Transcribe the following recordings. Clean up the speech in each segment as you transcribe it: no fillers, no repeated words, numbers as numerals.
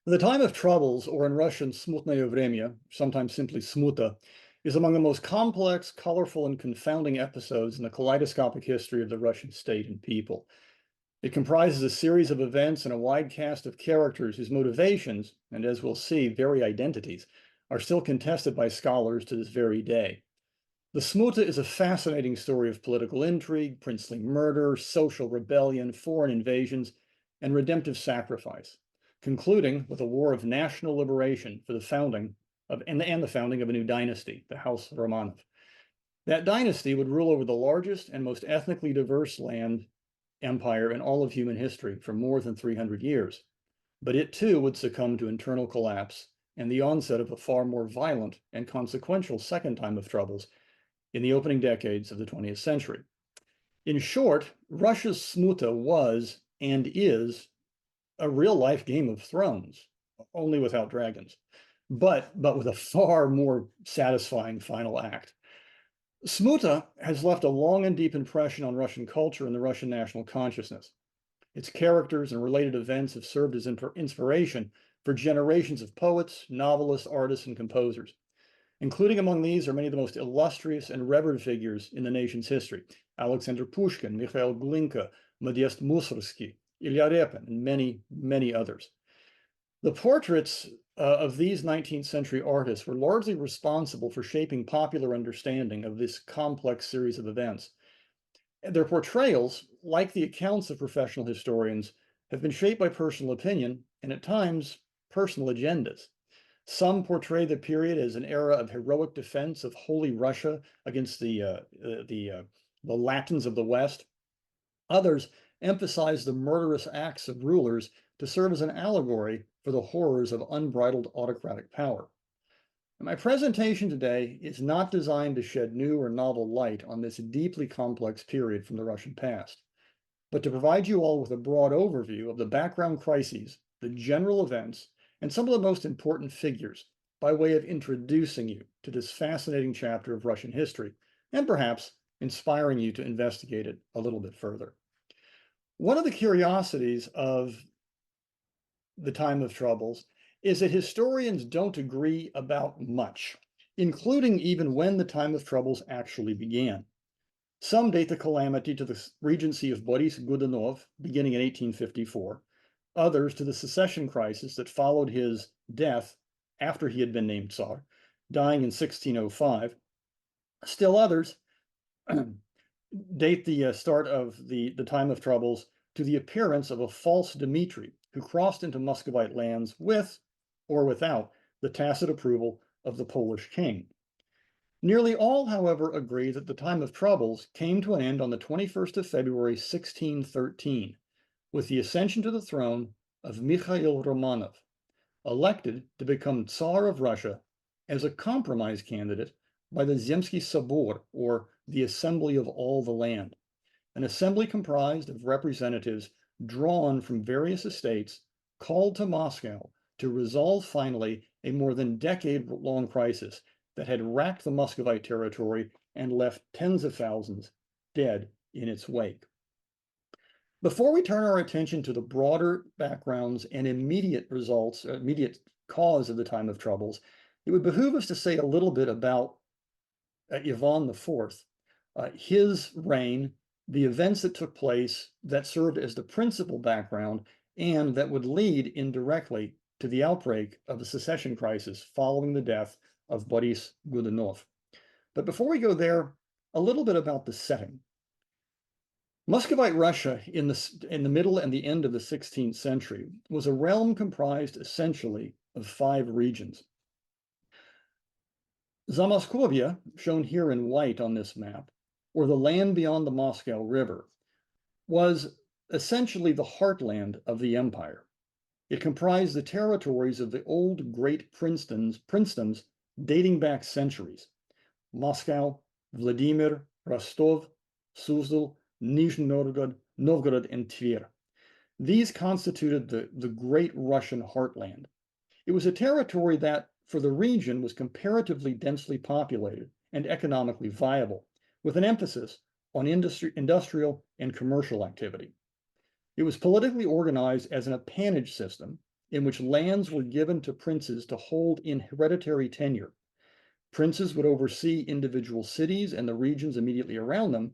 The time of troubles, or in Russian, smutное время, sometimes simply Smuta, is among the most complex, colorful, and confounding episodes in the kaleidoscopic history of the Russian state and people. It comprises a series of events and a wide cast of characters whose motivations, and as we'll see, very identities, are still contested by scholars to this very day. The Smuta is a fascinating story of political intrigue, princely murder, social rebellion, foreign invasions, and redemptive sacrifice, concluding with a war of national liberation for the founding of and the founding of a new dynasty, the House of Romanov. That dynasty would rule over the largest and most ethnically diverse land empire in all of human history for more than 300 years. But it too would succumb to internal collapse and the onset of a far more violent and consequential second time of troubles in the opening decades of the 20th century. In short, Russia's Smuta was and is a real-life Game of Thrones, only without dragons, but with a far more satisfying final act. Smuta has left a long and deep impression on Russian culture and the Russian national consciousness. Its characters and related events have served as inspiration for generations of poets, novelists, artists, and composers. Including among these are many of the most illustrious and revered figures in the nation's history: Alexander Pushkin, Mikhail Glinka, Modest Mussorgsky, Ilya Repin, and many, many others. The portraits of these 19th century artists were largely responsible for shaping popular understanding of this complex series of events. Their portrayals, like the accounts of professional historians, have been shaped by personal opinion and at times personal agendas. Some portray the period as an era of heroic defense of Holy Russia against the Latins of the West. Others emphasize the murderous acts of rulers to serve as an allegory for the horrors of unbridled autocratic power. And my presentation today is not designed to shed new or novel light on this deeply complex period from the Russian past, but to provide you all with a broad overview of the background crises, the general events, and some of the most important figures by way of introducing you to this fascinating chapter of Russian history, and perhaps inspiring you to investigate it a little bit further. One of the curiosities of the time of troubles is that historians don't agree about much, including even when the time of troubles actually began. Some date the calamity to the regency of Boris Godunov, beginning in 1854, others to the secession crisis that followed his death after he had been named Tsar, dying in 1605. Still others date the start of the time of troubles to the appearance of a false Dmitry who crossed into Muscovite lands with or without the tacit approval of the Polish king. Nearly all, however, agree that the time of troubles came to an end on the 21st of February, 1613, with the ascension to the throne of Mikhail Romanov, elected to become Tsar of Russia as a compromise candidate by the Zemsky Sobor, or the Assembly of All the Land, an assembly comprised of representatives drawn from various estates called to Moscow to resolve finally a more than decade-long crisis that had racked the Muscovite territory and left tens of thousands dead in its wake. Before we turn our attention to the broader backgrounds and immediate results, immediate cause of the time of troubles, it would behoove us to say a little bit about Ivan IV, his reign, the events that took place that served as the principal background and that would lead indirectly to the outbreak of the secession crisis following the death of Boris Godunov. But before we go there, a little bit about the setting. Muscovite Russia in the middle and the end of the 16th century was a realm comprised essentially of 5 regions. Zamoskovia, shown here in white on this map, or the land beyond the Moscow River, was essentially the heartland of the empire. It comprised the territories of the old great princedoms dating back centuries: Moscow, Vladimir, Rostov, Suzdal, Nizhny Novgorod, and Tver. These constituted the great Russian heartland. It was a territory that, for the region, was comparatively densely populated and economically viable, with an emphasis on industrial and commercial activity. It was politically organized as an appanage system in which lands were given to princes to hold in hereditary tenure. Princes would oversee individual cities and the regions immediately around them,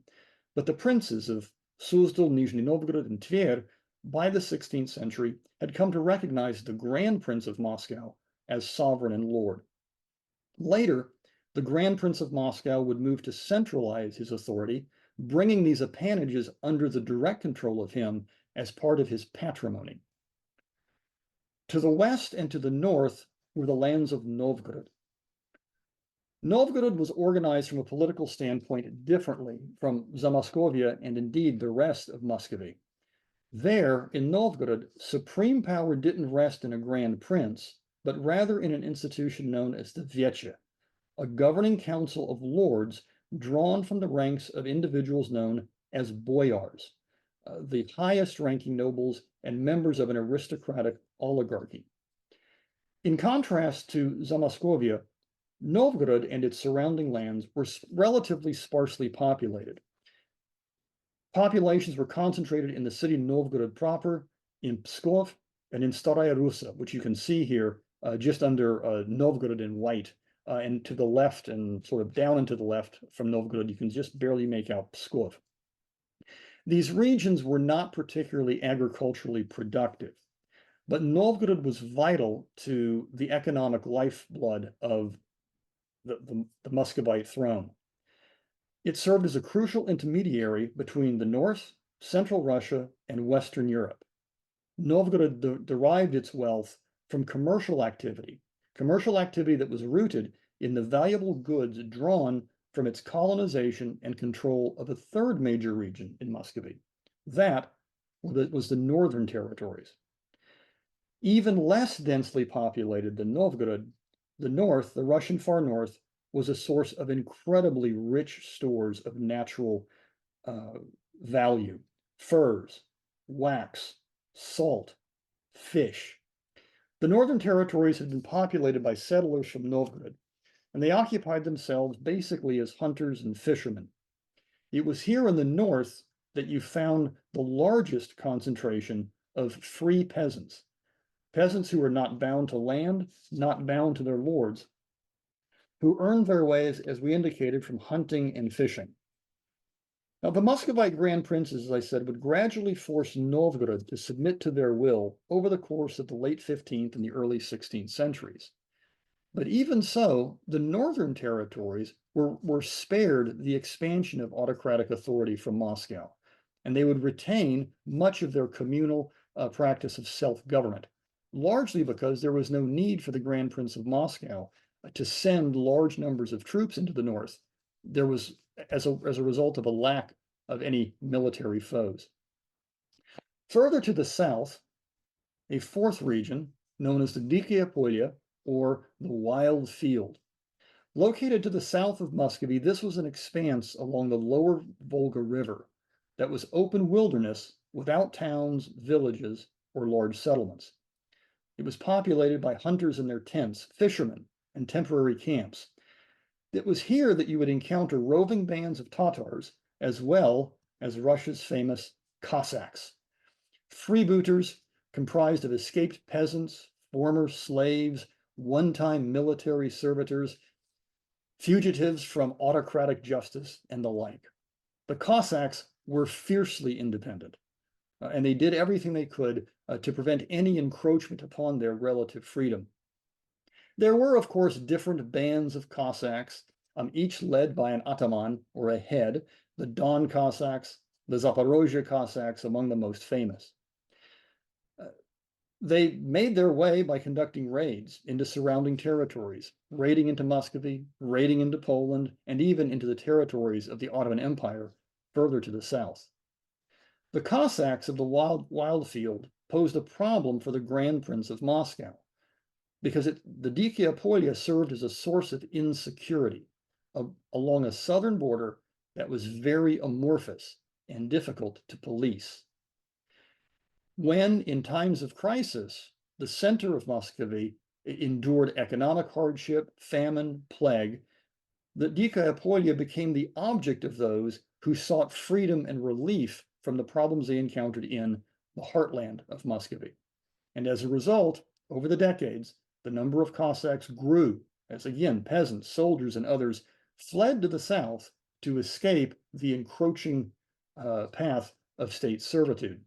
but the princes of Suzdal, Nizhny Novgorod, and Tver by the 16th century had come to recognize the Grand Prince of Moscow as sovereign and lord. Later, the Grand Prince of Moscow would move to centralize his authority, bringing these appanages under the direct control of him as part of his patrimony. To the west and to the north were the lands of Novgorod. Novgorod was organized from a political standpoint differently from Zamoskovia and indeed the rest of Muscovy. There, in Novgorod, supreme power didn't rest in a grand prince, but rather in an institution known as the Veche, a governing council of lords drawn from the ranks of individuals known as boyars, the highest ranking nobles and members of an aristocratic oligarchy. In contrast to Zamoskovia, Novgorod and its surrounding lands were relatively sparsely populated. Populations were concentrated in the city Novgorod proper, in Pskov, and in Staraya Russa, which you can see here just under Novgorod in white. And to the left and sort of down and to the left from Novgorod, you can just barely make out Pskov. These regions were not particularly agriculturally productive, but Novgorod was vital to the economic lifeblood of the Muscovite throne. It served as a crucial intermediary between the North, Central Russia, and Western Europe. Novgorod derived its wealth from commercial activity that was rooted in the valuable goods drawn from its colonization and control of a third major region in Muscovy. That was the northern territories. Even less densely populated than Novgorod, the north, the Russian far north, was a source of incredibly rich stores of natural value: furs, wax, salt, fish. The northern territories had been populated by settlers from Novgorod, and they occupied themselves basically as hunters and fishermen. It was here in the north that you found the largest concentration of free peasants who were not bound to land, not bound to their lords, who earned their ways, as we indicated, from hunting and fishing. Now, the Muscovite grand princes, as I said, would gradually force Novgorod to submit to their will over the course of the late 15th and the early 16th centuries. But even so, the northern territories were spared the expansion of autocratic authority from Moscow, and they would retain much of their communal practice of self-government, largely because there was no need for the Grand Prince of Moscow to send large numbers of troops into the north. There was, as a result of a lack of any military foes. Further to the south, a fourth region, known as the Dikaya Polya, or the Wild Field. Located to the south of Muscovy, this was an expanse along the lower Volga River that was open wilderness without towns, villages, or large settlements. It was populated by hunters in their tents, fishermen, and temporary camps. It was here that you would encounter roving bands of Tatars, as well as Russia's famous Cossacks. Freebooters comprised of escaped peasants, former slaves, one-time military servitors, fugitives from autocratic justice, and the like. The Cossacks were fiercely independent, and they did everything they could to prevent any encroachment upon their relative freedom. There were, of course, different bands of Cossacks, each led by an ataman, or a head, the Don Cossacks, the Zaporozhye Cossacks, among the most famous. They made their way by conducting raids into surrounding territories, raiding into Muscovy, raiding into Poland, and even into the territories of the Ottoman Empire further to the south. The Cossacks of the wild field posed a problem for the Grand Prince of Moscow, because the Dikaya Polya served as a source of insecurity along a southern border that was very amorphous and difficult to police. When, in times of crisis, the center of Muscovy endured economic hardship, famine, plague, the Dikaya Polya became the object of those who sought freedom and relief from the problems they encountered in the heartland of Muscovy. And as a result, over the decades, the number of Cossacks grew as, again, peasants, soldiers, and others fled to the south to escape the encroaching path of state servitude.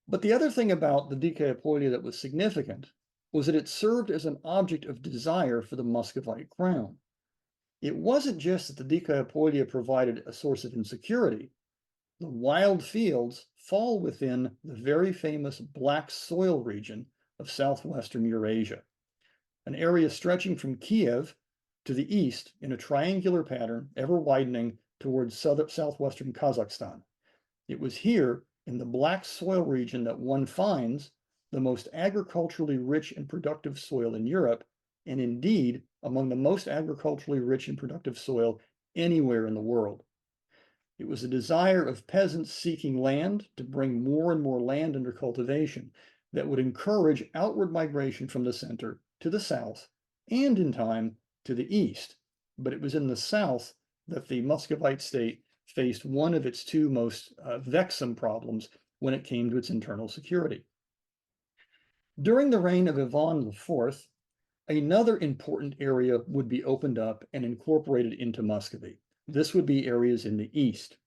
But the other thing about the Dikaepolia that was significant was that it served as an object of desire for the Muscovite crown. It wasn't just that the Dikaepolia provided a source of insecurity. The wild fields fall within the very famous Black Soil region of southwestern Eurasia, an area stretching from Kiev to the east in a triangular pattern, ever widening towards southwestern Kazakhstan. It was here in the Black Soil region that one finds the most agriculturally rich and productive soil in Europe, and indeed among the most agriculturally rich and productive soil anywhere in the world. It was a desire of peasants seeking land to bring more and more land under cultivation that would encourage outward migration from the center to the south and in time to the east. But it was in the south that the Muscovite state faced one of its two most vexing problems when it came to its internal security. During the reign of Ivan IV, another important area would be opened up and incorporated into Muscovy. This would be areas in the east.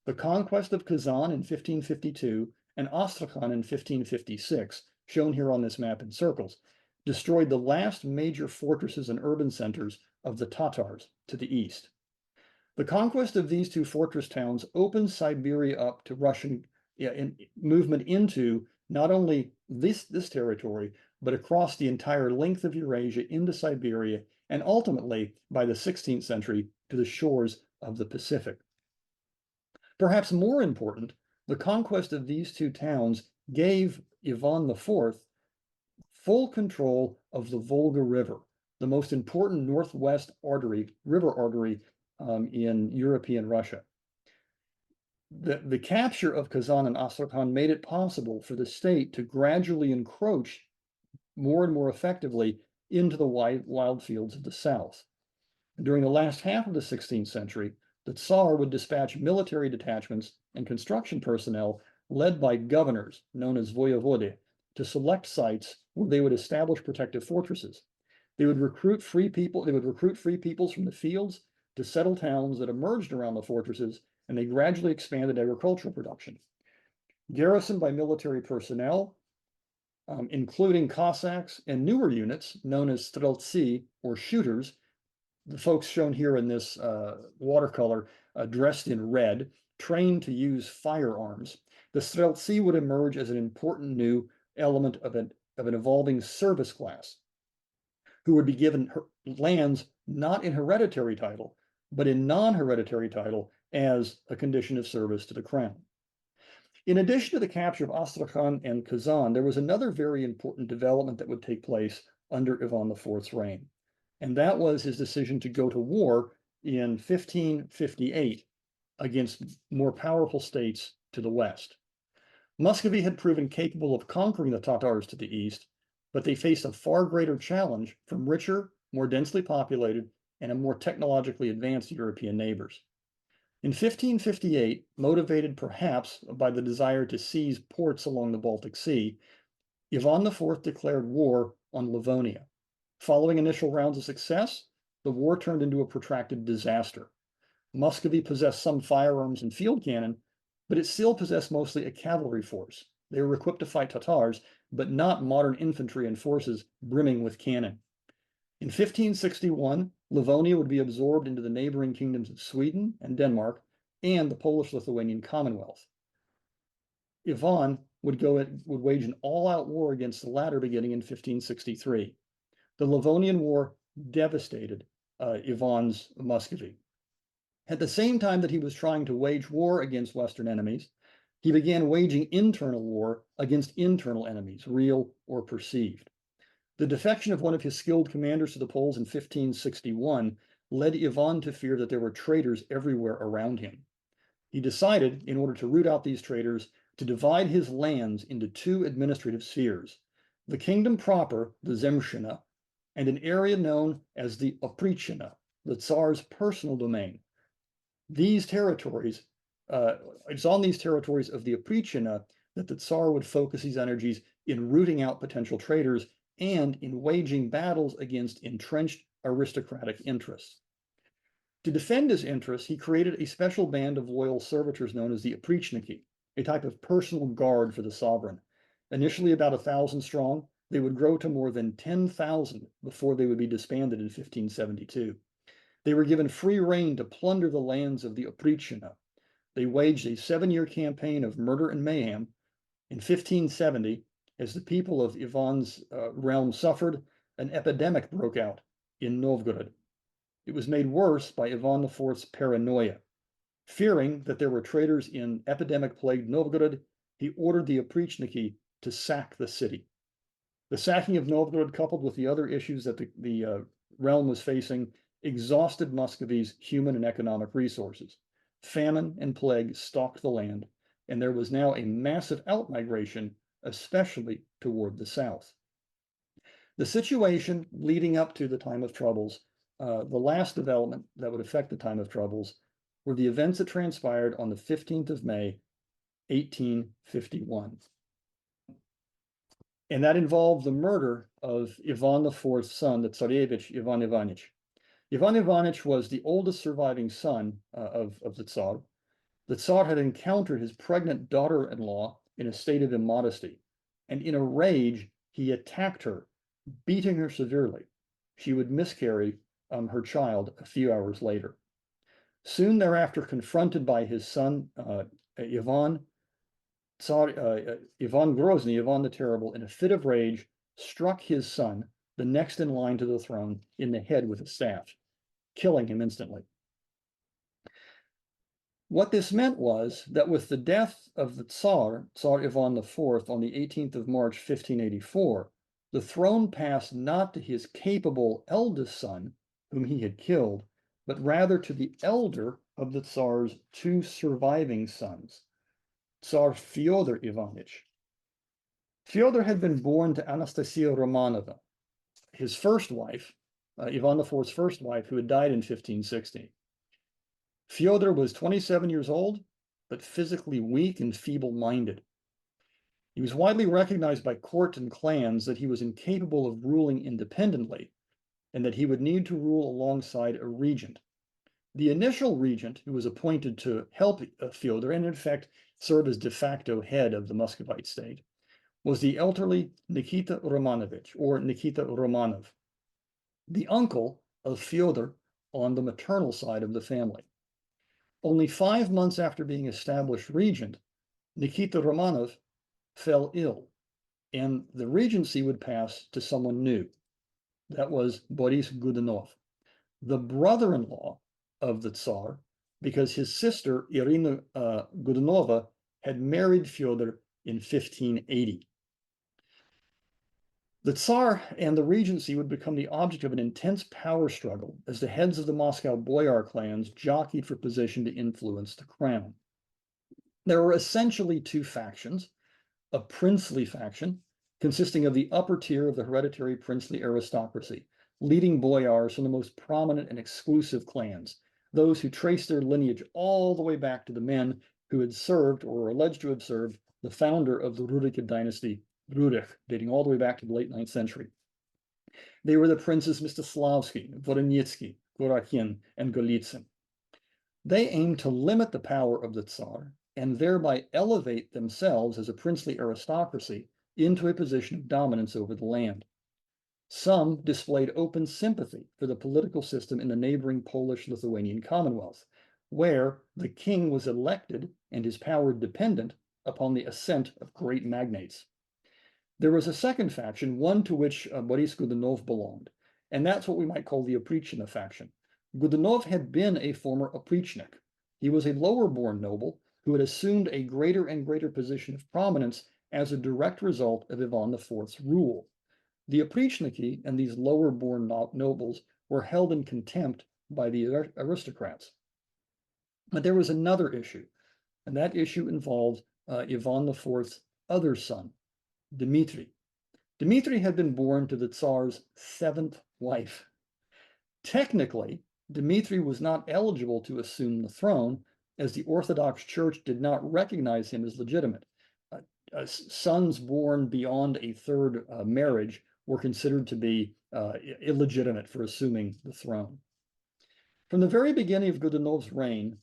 The conquest of Kazan in 1552 and Astrakhan in 1556, shown here on this map in circles, destroyed the last major fortresses and urban centers of the Tatars to the east. The conquest of these two fortress towns opened Siberia up to Russian movement into not only this territory, but across the entire length of Eurasia into Siberia, and ultimately, by the 16th century, to the shores of the Pacific. Perhaps more important, the conquest of these two towns gave Ivan IV full control of the Volga River, the most important northwest river artery in European Russia. The capture of Kazan and Astrakhan made it possible for the state to gradually encroach more and more effectively into the wild fields of the south. During the last half of the 16th century, the Tsar would dispatch military detachments and construction personnel led by governors, known as voyevode, to select sites where they would establish protective fortresses. They would recruit free peoples from the fields to settle towns that emerged around the fortresses, and they gradually expanded agricultural production. Garrisoned by military personnel, including Cossacks and newer units known as streltsy, or shooters, the folks shown here in this watercolor dressed in red, trained to use firearms. The streltsy would emerge as an important new element of an evolving service class, who would be given lands not in hereditary title, but in non-hereditary title as a condition of service to the crown. In addition to the capture of Astrakhan and Kazan, there was another very important development that would take place under Ivan IV's reign, and that was his decision to go to war in 1558 against more powerful states to the west. Muscovy had proven capable of conquering the Tatars to the east, but they faced a far greater challenge from richer, more densely populated, and a more technologically advanced European neighbors. In 1558, motivated perhaps by the desire to seize ports along the Baltic Sea, Ivan IV declared war on Livonia. Following initial rounds of success, the war turned into a protracted disaster. Muscovy possessed some firearms and field cannon, but it still possessed mostly a cavalry force. They were equipped to fight Tatars, but not modern infantry and forces brimming with cannon. In 1561, Livonia would be absorbed into the neighboring kingdoms of Sweden and Denmark and the Polish-Lithuanian Commonwealth. Ivan would wage an all-out war against the latter beginning in 1563. The Livonian War devastated Ivan's Muscovy. At the same time that he was trying to wage war against Western enemies, he began waging internal war against internal enemies, real or perceived. The defection of one of his skilled commanders to the Poles in 1561 led Ivan to fear that there were traitors everywhere around him. He decided, in order to root out these traitors, to divide his lands into two administrative spheres: the kingdom proper, the Zemshchina, and an area known as the Oprichchina, the Tsar's personal domain. These territories, it's on these territories of the Oprichchina that the Tsar would focus his energies in rooting out potential traitors, and in waging battles against entrenched aristocratic interests. To defend his interests, he created a special band of loyal servitors known as the Oprichniki, a type of personal guard for the sovereign. Initially about 1,000 strong, they would grow to more than 10,000 before they would be disbanded in 1572. They were given free rein to plunder the lands of the Oprichina. They waged a 7-year campaign of murder and mayhem. In 1570, as the people of Ivan's realm suffered, an epidemic broke out in Novgorod. It was made worse by Ivan IV's paranoia. Fearing that there were traitors in epidemic-plagued Novgorod, he ordered the Oprichniki to sack the city. The sacking of Novgorod, coupled with the other issues that the realm was facing, exhausted Muscovy's human and economic resources. Famine and plague stalked the land, and there was now a massive outmigration, especially toward the south. The situation leading up to the time of troubles, the last development that would affect the time of troubles, were the events that transpired on the 15th of May, 1851. And that involved the murder of Ivan IV's son, the Tsarevich Ivan Ivanich. Ivan Ivanich was the oldest surviving son of the Tsar. The Tsar had encountered his pregnant daughter-in-law in a state of immodesty, and in a rage, he attacked her, beating her severely. She would miscarry her child a few hours later. Soon thereafter, confronted by his son, Ivan Grozny, Ivan the Terrible, in a fit of rage, struck his son, the next in line to the throne, in the head with a staff, killing him instantly. What this meant was that with the death of the Tsar Ivan IV, on the 18th of March, 1584, the throne passed not to his capable eldest son, whom he had killed, but rather to the elder of the Tsar's 2 surviving sons, Tsar Fyodor Ivanich. Fyodor had been born to Anastasia Romanova, his first wife, Ivan IV's first wife, who had died in 1560. Fyodor was 27 years old, but physically weak and feeble-minded. He was widely recognized by court and clans that he was incapable of ruling independently, and that he would need to rule alongside a regent. The initial regent, who was appointed to help Fyodor, and in fact serve as de facto head of the Muscovite state, was the elderly Nikita Romanovich, or Nikita Romanov, the uncle of Fyodor on the maternal side of the family. Only 5 months after being established regent, Nikita Romanov fell ill, and the regency would pass to someone new. That was Boris Godunov, the brother-in-law of the Tsar, because his sister, Irina Godunova, had married Fyodor in 1580. The Tsar and the regency would become the object of an intense power struggle as the heads of the Moscow boyar clans jockeyed for position to influence the crown. There were essentially 2 factions: a princely faction, consisting of the upper tier of the hereditary princely aristocracy, leading boyars from the most prominent and exclusive clans, those who traced their lineage all the way back to the men who had served, or were alleged to have served, the founder of the Rurikid dynasty, Rurikh, dating all the way back to the late 9th century. They were the princes Mstislavsky, Voronitsky, Gorakhin, and Golitsyn. They aimed to limit the power of the Tsar and thereby elevate themselves as a princely aristocracy into a position of dominance over the land. Some displayed open sympathy for the political system in the neighboring Polish-Lithuanian Commonwealth, where the king was elected and his power dependent upon the assent of great magnates. There was a second faction, one to which Boris Godunov belonged, and that's what we might call the Oprichina faction. Godunov had been a former Oprichnik. He was a lower-born noble who had assumed a greater and greater position of prominence as a direct result of Ivan IV's rule. The Oprichniki and these lower-born nobles were held in contempt by the aristocrats. But there was another issue, and that issue involved Ivan IV's other son, Dmitry. Dmitry had been born to the Tsar's 7th wife. Technically, Dmitry was not eligible to assume the throne, as the Orthodox Church did not recognize him as legitimate. sons born beyond a third marriage were considered to be illegitimate for assuming the throne. From the very beginning of Godunov's reign,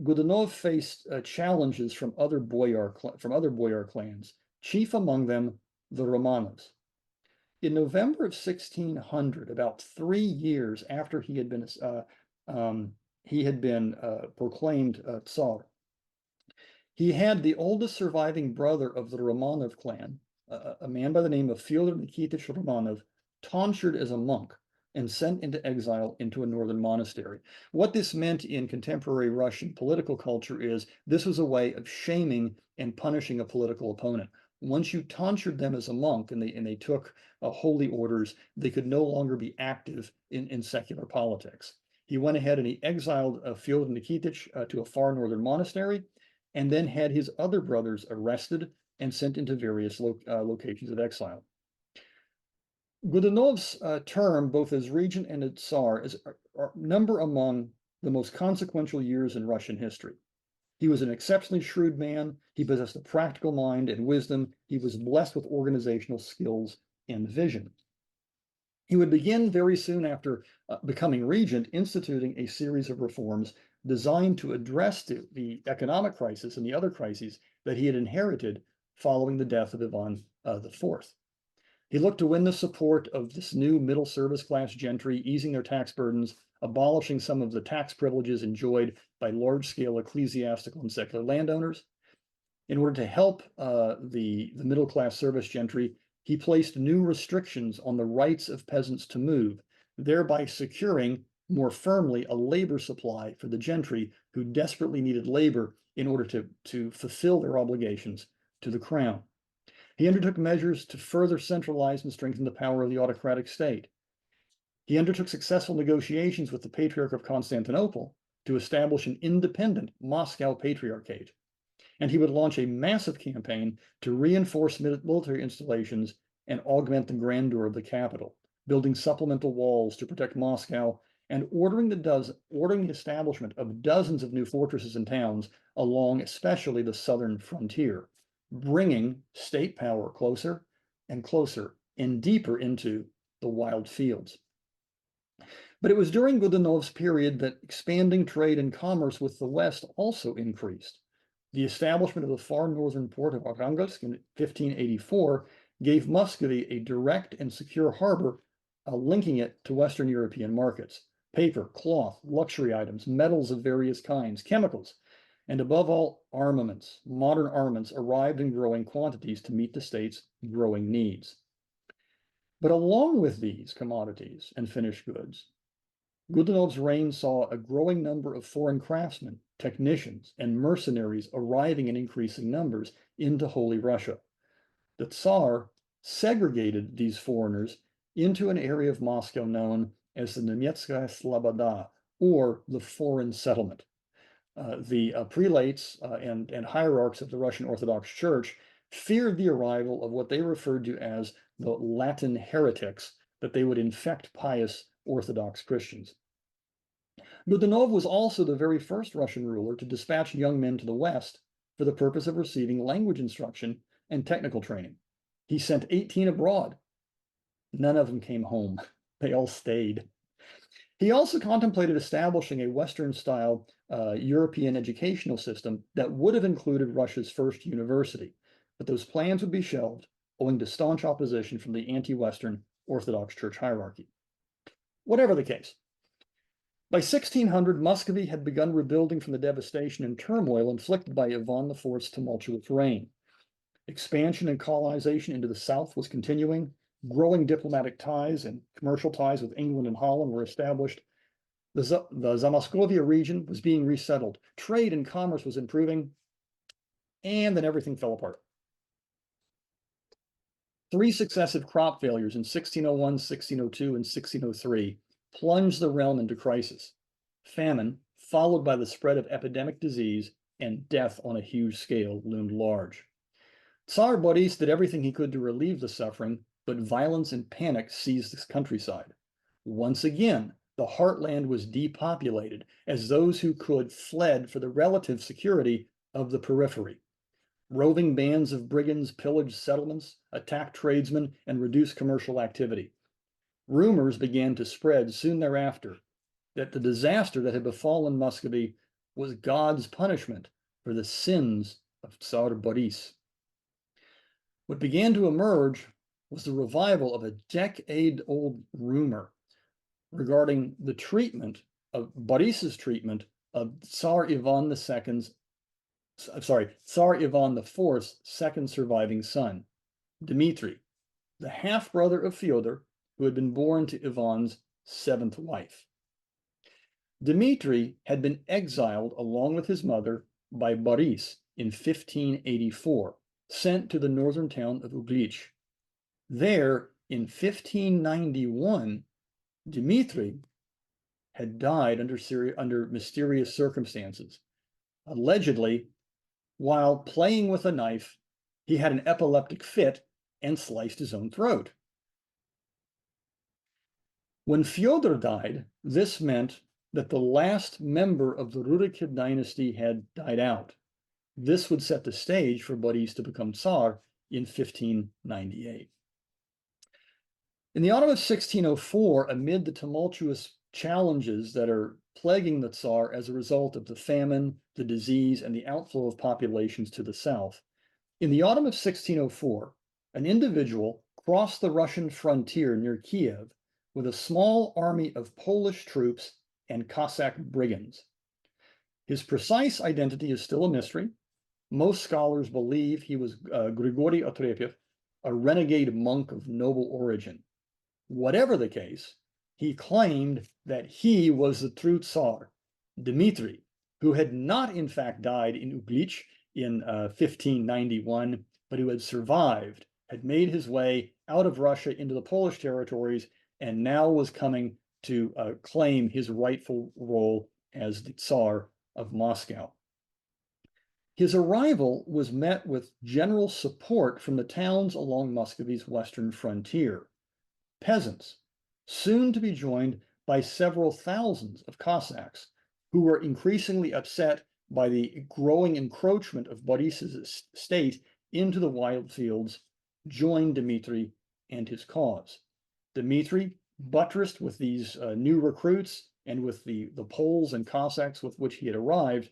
Godunov faced challenges from other boyar clans, chief among them the Romanovs. In November of 1600, about 3 years after he had been proclaimed Tsar, he had the oldest surviving brother of the Romanov clan, a man by the name of Fyodor Nikitich Romanov, tonsured as a monk and sent into exile into a northern monastery. What this meant in contemporary Russian political culture is this was a way of shaming and punishing a political opponent. Once you tonsured them as a monk and they took holy orders, they could no longer be active in secular politics. He went ahead and he exiled Fyodor Nikitich to a far northern monastery, and then had his other brothers arrested and sent into various locations of exile. Godunov's term, both as regent and as Tsar, number among the most consequential years in Russian history. He was an exceptionally shrewd man. He possessed a practical mind and wisdom. He was blessed with organizational skills and vision. He would begin very soon after becoming regent, instituting a series of reforms designed to address the economic crisis and the other crises that he had inherited following the death of Ivan IV. He looked to win the support of this new middle service class gentry, easing their tax burdens, abolishing some of the tax privileges enjoyed by large-scale ecclesiastical and secular landowners. In order to help the middle class service gentry, he placed new restrictions on the rights of peasants to move, thereby securing more firmly a labor supply for the gentry who desperately needed labor in order to fulfill their obligations to the crown. He undertook measures to further centralize and strengthen the power of the autocratic state. He undertook successful negotiations with the Patriarch of Constantinople to establish an independent Moscow Patriarchate. And he would launch a massive campaign to reinforce military installations and augment the grandeur of the capital, building supplemental walls to protect Moscow and ordering the establishment of dozens of new fortresses and towns along especially the southern frontier, bringing state power closer and closer and deeper into the wild fields. But it was during Godunov's period that expanding trade and commerce with the West also increased. The establishment of the far northern port of Arkhangelsk in 1584 gave Muscovy a direct and secure harbor, linking it to Western European markets. Paper, cloth, luxury items, metals of various kinds, chemicals, and above all, armaments. Modern armaments arrived in growing quantities to meet the state's growing needs. But along with these commodities and finished goods, Godunov's reign saw a growing number of foreign craftsmen, technicians, and mercenaries arriving in increasing numbers into Holy Russia. The Tsar segregated these foreigners into an area of Moscow known as the Nemetskaya Sloboda, or the foreign settlement. The prelates and hierarchs of the Russian Orthodox Church feared the arrival of what they referred to as the Latin heretics, that they would infect pious Orthodox Christians. Godunov was also the very first Russian ruler to dispatch young men to the West for the purpose of receiving language instruction and technical training. He sent 18 abroad. None of them came home. They all stayed. He also contemplated establishing a Western-style European educational system that would have included Russia's first university, but those plans would be shelved owing to staunch opposition from the anti-Western Orthodox Church hierarchy. Whatever the case, by 1600, Muscovy had begun rebuilding from the devastation and turmoil inflicted by Ivan IV's tumultuous reign. Expansion and colonization into the south was continuing. Growing diplomatic ties and commercial ties with England and Holland were established. The Zamoskvia region was being resettled. Trade and commerce was improving, and then everything fell apart. 3 successive crop failures in 1601, 1602, and 1603 plunged the realm into crisis. Famine, followed by the spread of epidemic disease and death on a huge scale, loomed large. Tsar Boris did everything he could to relieve the suffering, but violence and panic seized the countryside. Once again, the heartland was depopulated as those who could fled for the relative security of the periphery. Roving bands of brigands pillaged settlements, attacked tradesmen, and reduced commercial activity. Rumors began to spread soon thereafter that the disaster that had befallen Muscovy was God's punishment for the sins of Tsar Boris. What began to emerge was the revival of a decade-old rumor regarding the treatment of Boris's treatment of Tsar Ivan IV's second surviving son, Dmitry, the half-brother of Fyodor, who had been born to Ivan's seventh wife. Dmitry had been exiled along with his mother by Boris in 1584, sent to the northern town of Uglich. There, in 1591, Dmitry had died under mysterious circumstances. Allegedly, while playing with a knife, he had an epileptic fit and sliced his own throat. When Fyodor died, this meant that the last member of the Rurikid dynasty had died out. This would set the stage for Boris to become Tsar in 1598. In the autumn of 1604, amid the tumultuous challenges that are plaguing the Tsar as a result of the famine, the disease, and the outflow of populations to the south, in the autumn of 1604, an individual crossed the Russian frontier near Kiev with a small army of Polish troops and Cossack brigands. His precise identity is still a mystery. Most scholars believe he was Grigory Otrepyev, a renegade monk of noble origin. Whatever the case, he claimed that he was the true Tsar, Dmitry, who had not in fact died in Uglich in 1591, but who had survived, had made his way out of Russia into the Polish territories, and now was coming to claim his rightful role as the Tsar of Moscow. His arrival was met with general support from the towns along Muscovy's western frontier. Peasants, soon to be joined by several thousands of Cossacks, who were increasingly upset by the growing encroachment of Boris's state into the wild fields, joined Dmitry and his cause. Dmitry, buttressed with these new recruits and with the Poles and Cossacks with which he had arrived,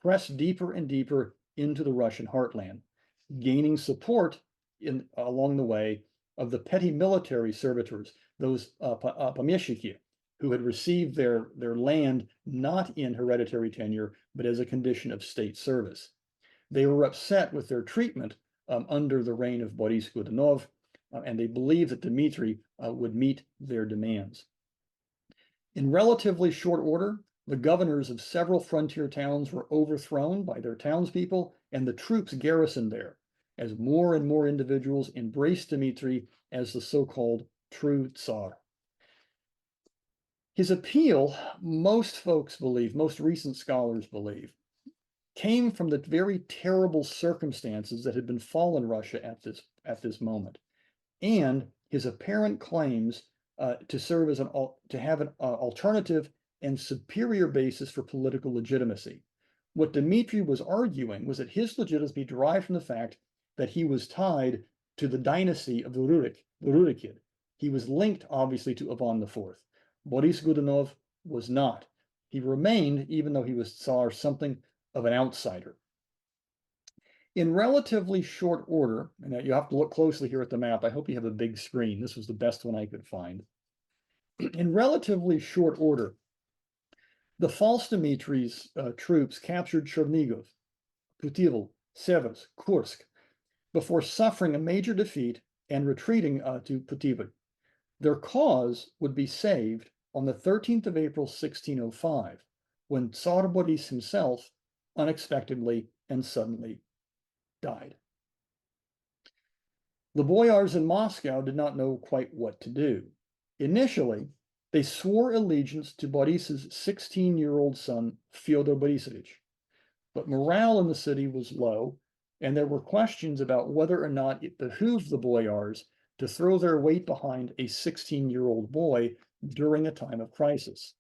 pressed deeper and deeper into the Russian heartland, gaining support along the way of the petty military servitors, those pomeshchiki, who had received their land not in hereditary tenure, but as a condition of state service. They were upset with their treatment under the reign of Boris Godunov, and they believed that Dmitry would meet their demands. In relatively short order, the governors of several frontier towns were overthrown by their townspeople, and the troops garrisoned there, as more and more individuals embraced Dmitry as the so-called true Tsar. His appeal, most folks believe, most recent scholars believe, came from the very terrible circumstances that had befallen Russia at this moment, and his apparent claims to serve as to have an alternative and superior basis for political legitimacy. What Dmitry was arguing was that his legitimacy derived from the fact that he was tied to the dynasty of the Rurikid. He was linked, obviously, to Ivan IV. Boris Godunov was not. He remained, even though he was Tsar, something of an outsider. In relatively short order, and you have to look closely here at the map. I hope you have a big screen. This was the best one I could find. In relatively short order, the false Dmitry's troops captured Chernigov, Putivl, Seversk, Kursk, before suffering a major defeat and retreating to Putivl. Their cause would be saved on the 13th of April, 1605, when Tsar Boris himself unexpectedly and suddenly died. The boyars in Moscow did not know quite what to do. Initially, they swore allegiance to Boris's 16-year-old son, Fyodor Borisovich, but morale in the city was low, and there were questions about whether or not it behooved the boyars to throw their weight behind a 16-year-old boy during a time of crisis.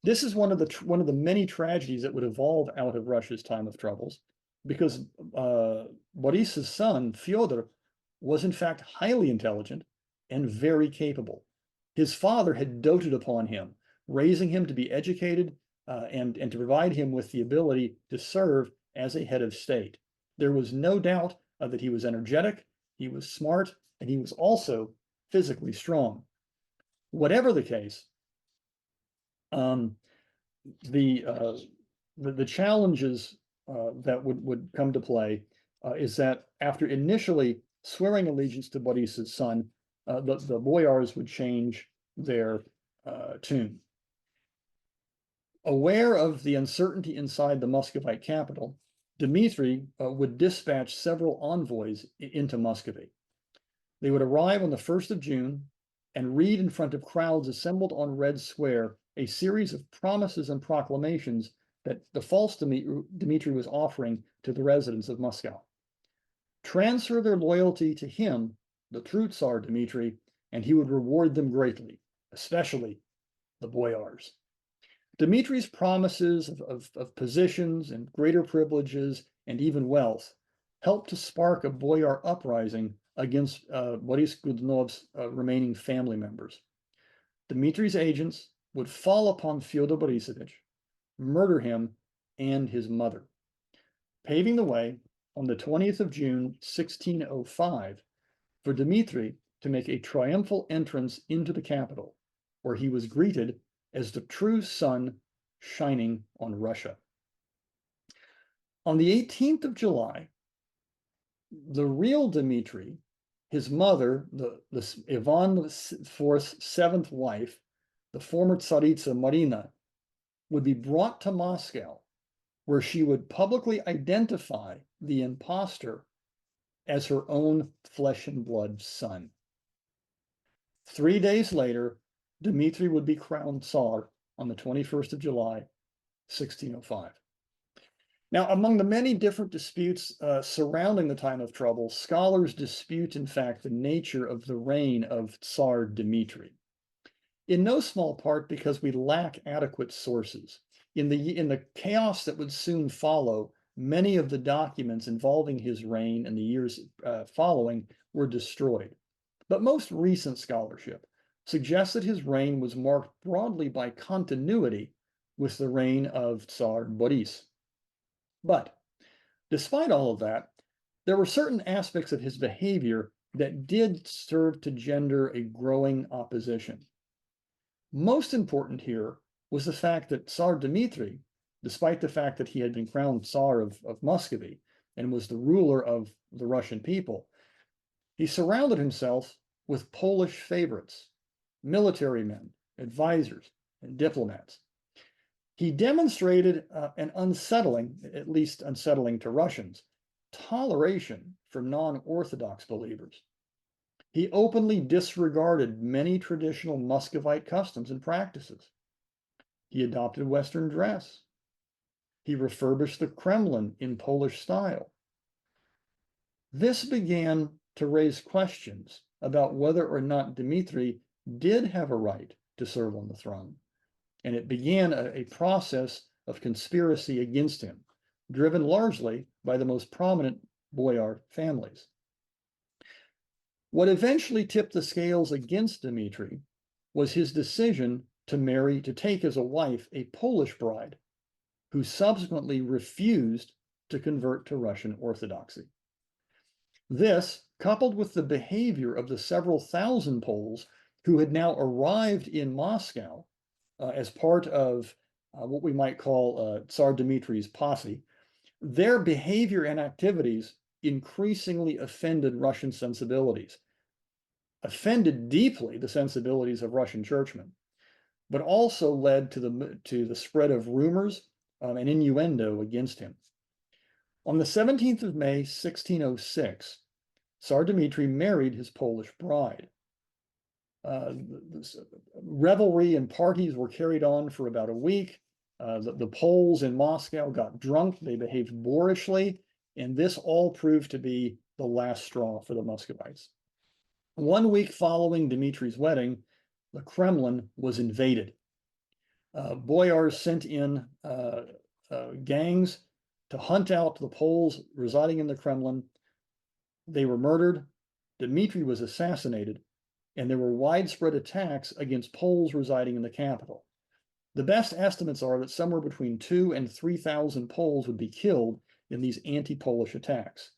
This is one of the many tragedies that would evolve out of Russia's time of troubles. because Boris's son, Fyodor, was in fact highly intelligent and very capable. His father had doted upon him, raising him to be educated and to provide him with the ability to serve as a head of state. There was no doubt that he was energetic, he was smart, and he was also physically strong. Whatever the case, the challenges that would come to play is that after initially swearing allegiance to Boris's son, the boyars would change their tune. Aware of the uncertainty inside the Muscovite capital, Dmitry would dispatch several envoys into Muscovy. They would arrive on the 1st of June and read in front of crowds assembled on Red Square a series of promises and proclamations that the false Dmitry was offering to the residents of Moscow. Transfer their loyalty to him, the true Tsar Dmitry, and he would reward them greatly, especially the boyars. Dmitry's promises of positions and greater privileges and even wealth helped to spark a boyar uprising against Boris Godunov's remaining family members. Dmitry's agents would fall upon Fyodor Borisovich, murder him and his mother, paving the way on the 20th of June, 1605, for Dmitry to make a triumphal entrance into the capital, where he was greeted as the true sun shining on Russia. On the 18th of July, the real Dmitry, his mother, the Ivan IV's seventh wife, the former Tsaritsa Marina, would be brought to Moscow, where she would publicly identify the impostor as her own flesh and blood son. 3 days later, Dmitry would be crowned Tsar on the 21st of July, 1605. Now, among the many different disputes surrounding the time of trouble, scholars dispute, in fact, the nature of the reign of Tsar Dmitry, in no small part because we lack adequate sources. In the chaos that would soon follow, many of the documents involving his reign and the years following were destroyed. But most recent scholarship suggests that his reign was marked broadly by continuity with the reign of Tsar Boris. But despite all of that, there were certain aspects of his behavior that did serve to gender a growing opposition. Most important here was the fact that Tsar Dmitry, despite the fact that he had been crowned Tsar of Muscovy and was the ruler of the Russian people, he surrounded himself with Polish favorites, military men, advisors, and diplomats. He demonstrated an unsettling, at least unsettling to Russians, toleration for non-Orthodox believers. He openly disregarded many traditional Muscovite customs and practices. He adopted Western dress. He refurbished the Kremlin in Polish style. This began to raise questions about whether or not Dmitry did have a right to serve on the throne, and it began a process of conspiracy against him, driven largely by the most prominent boyar families. What eventually tipped the scales against Dmitry was his decision to take as a wife a Polish bride who subsequently refused to convert to Russian Orthodoxy. This, coupled with the behavior of the several thousand Poles who had now arrived in Moscow as part of what we might call Tsar Dmitry's posse, their behavior and activities increasingly offended Russian sensibilities, offended deeply the sensibilities of Russian churchmen, but also led to the spread of rumors and innuendo against him. On the 17th of May, 1606, Tsar Dmitry married his Polish bride. Revelry and parties were carried on for about a week. The Poles in Moscow got drunk, they behaved boorishly, and this all proved to be the last straw for the Muscovites. 1 week following Dmitry's wedding, the Kremlin was invaded. Boyars sent in gangs to hunt out the Poles residing in the Kremlin. They were murdered, Dmitry was assassinated, and there were widespread attacks against Poles residing in the capital. The best estimates are that somewhere between 2,000 and 3,000 Poles would be killed in these anti-Polish attacks.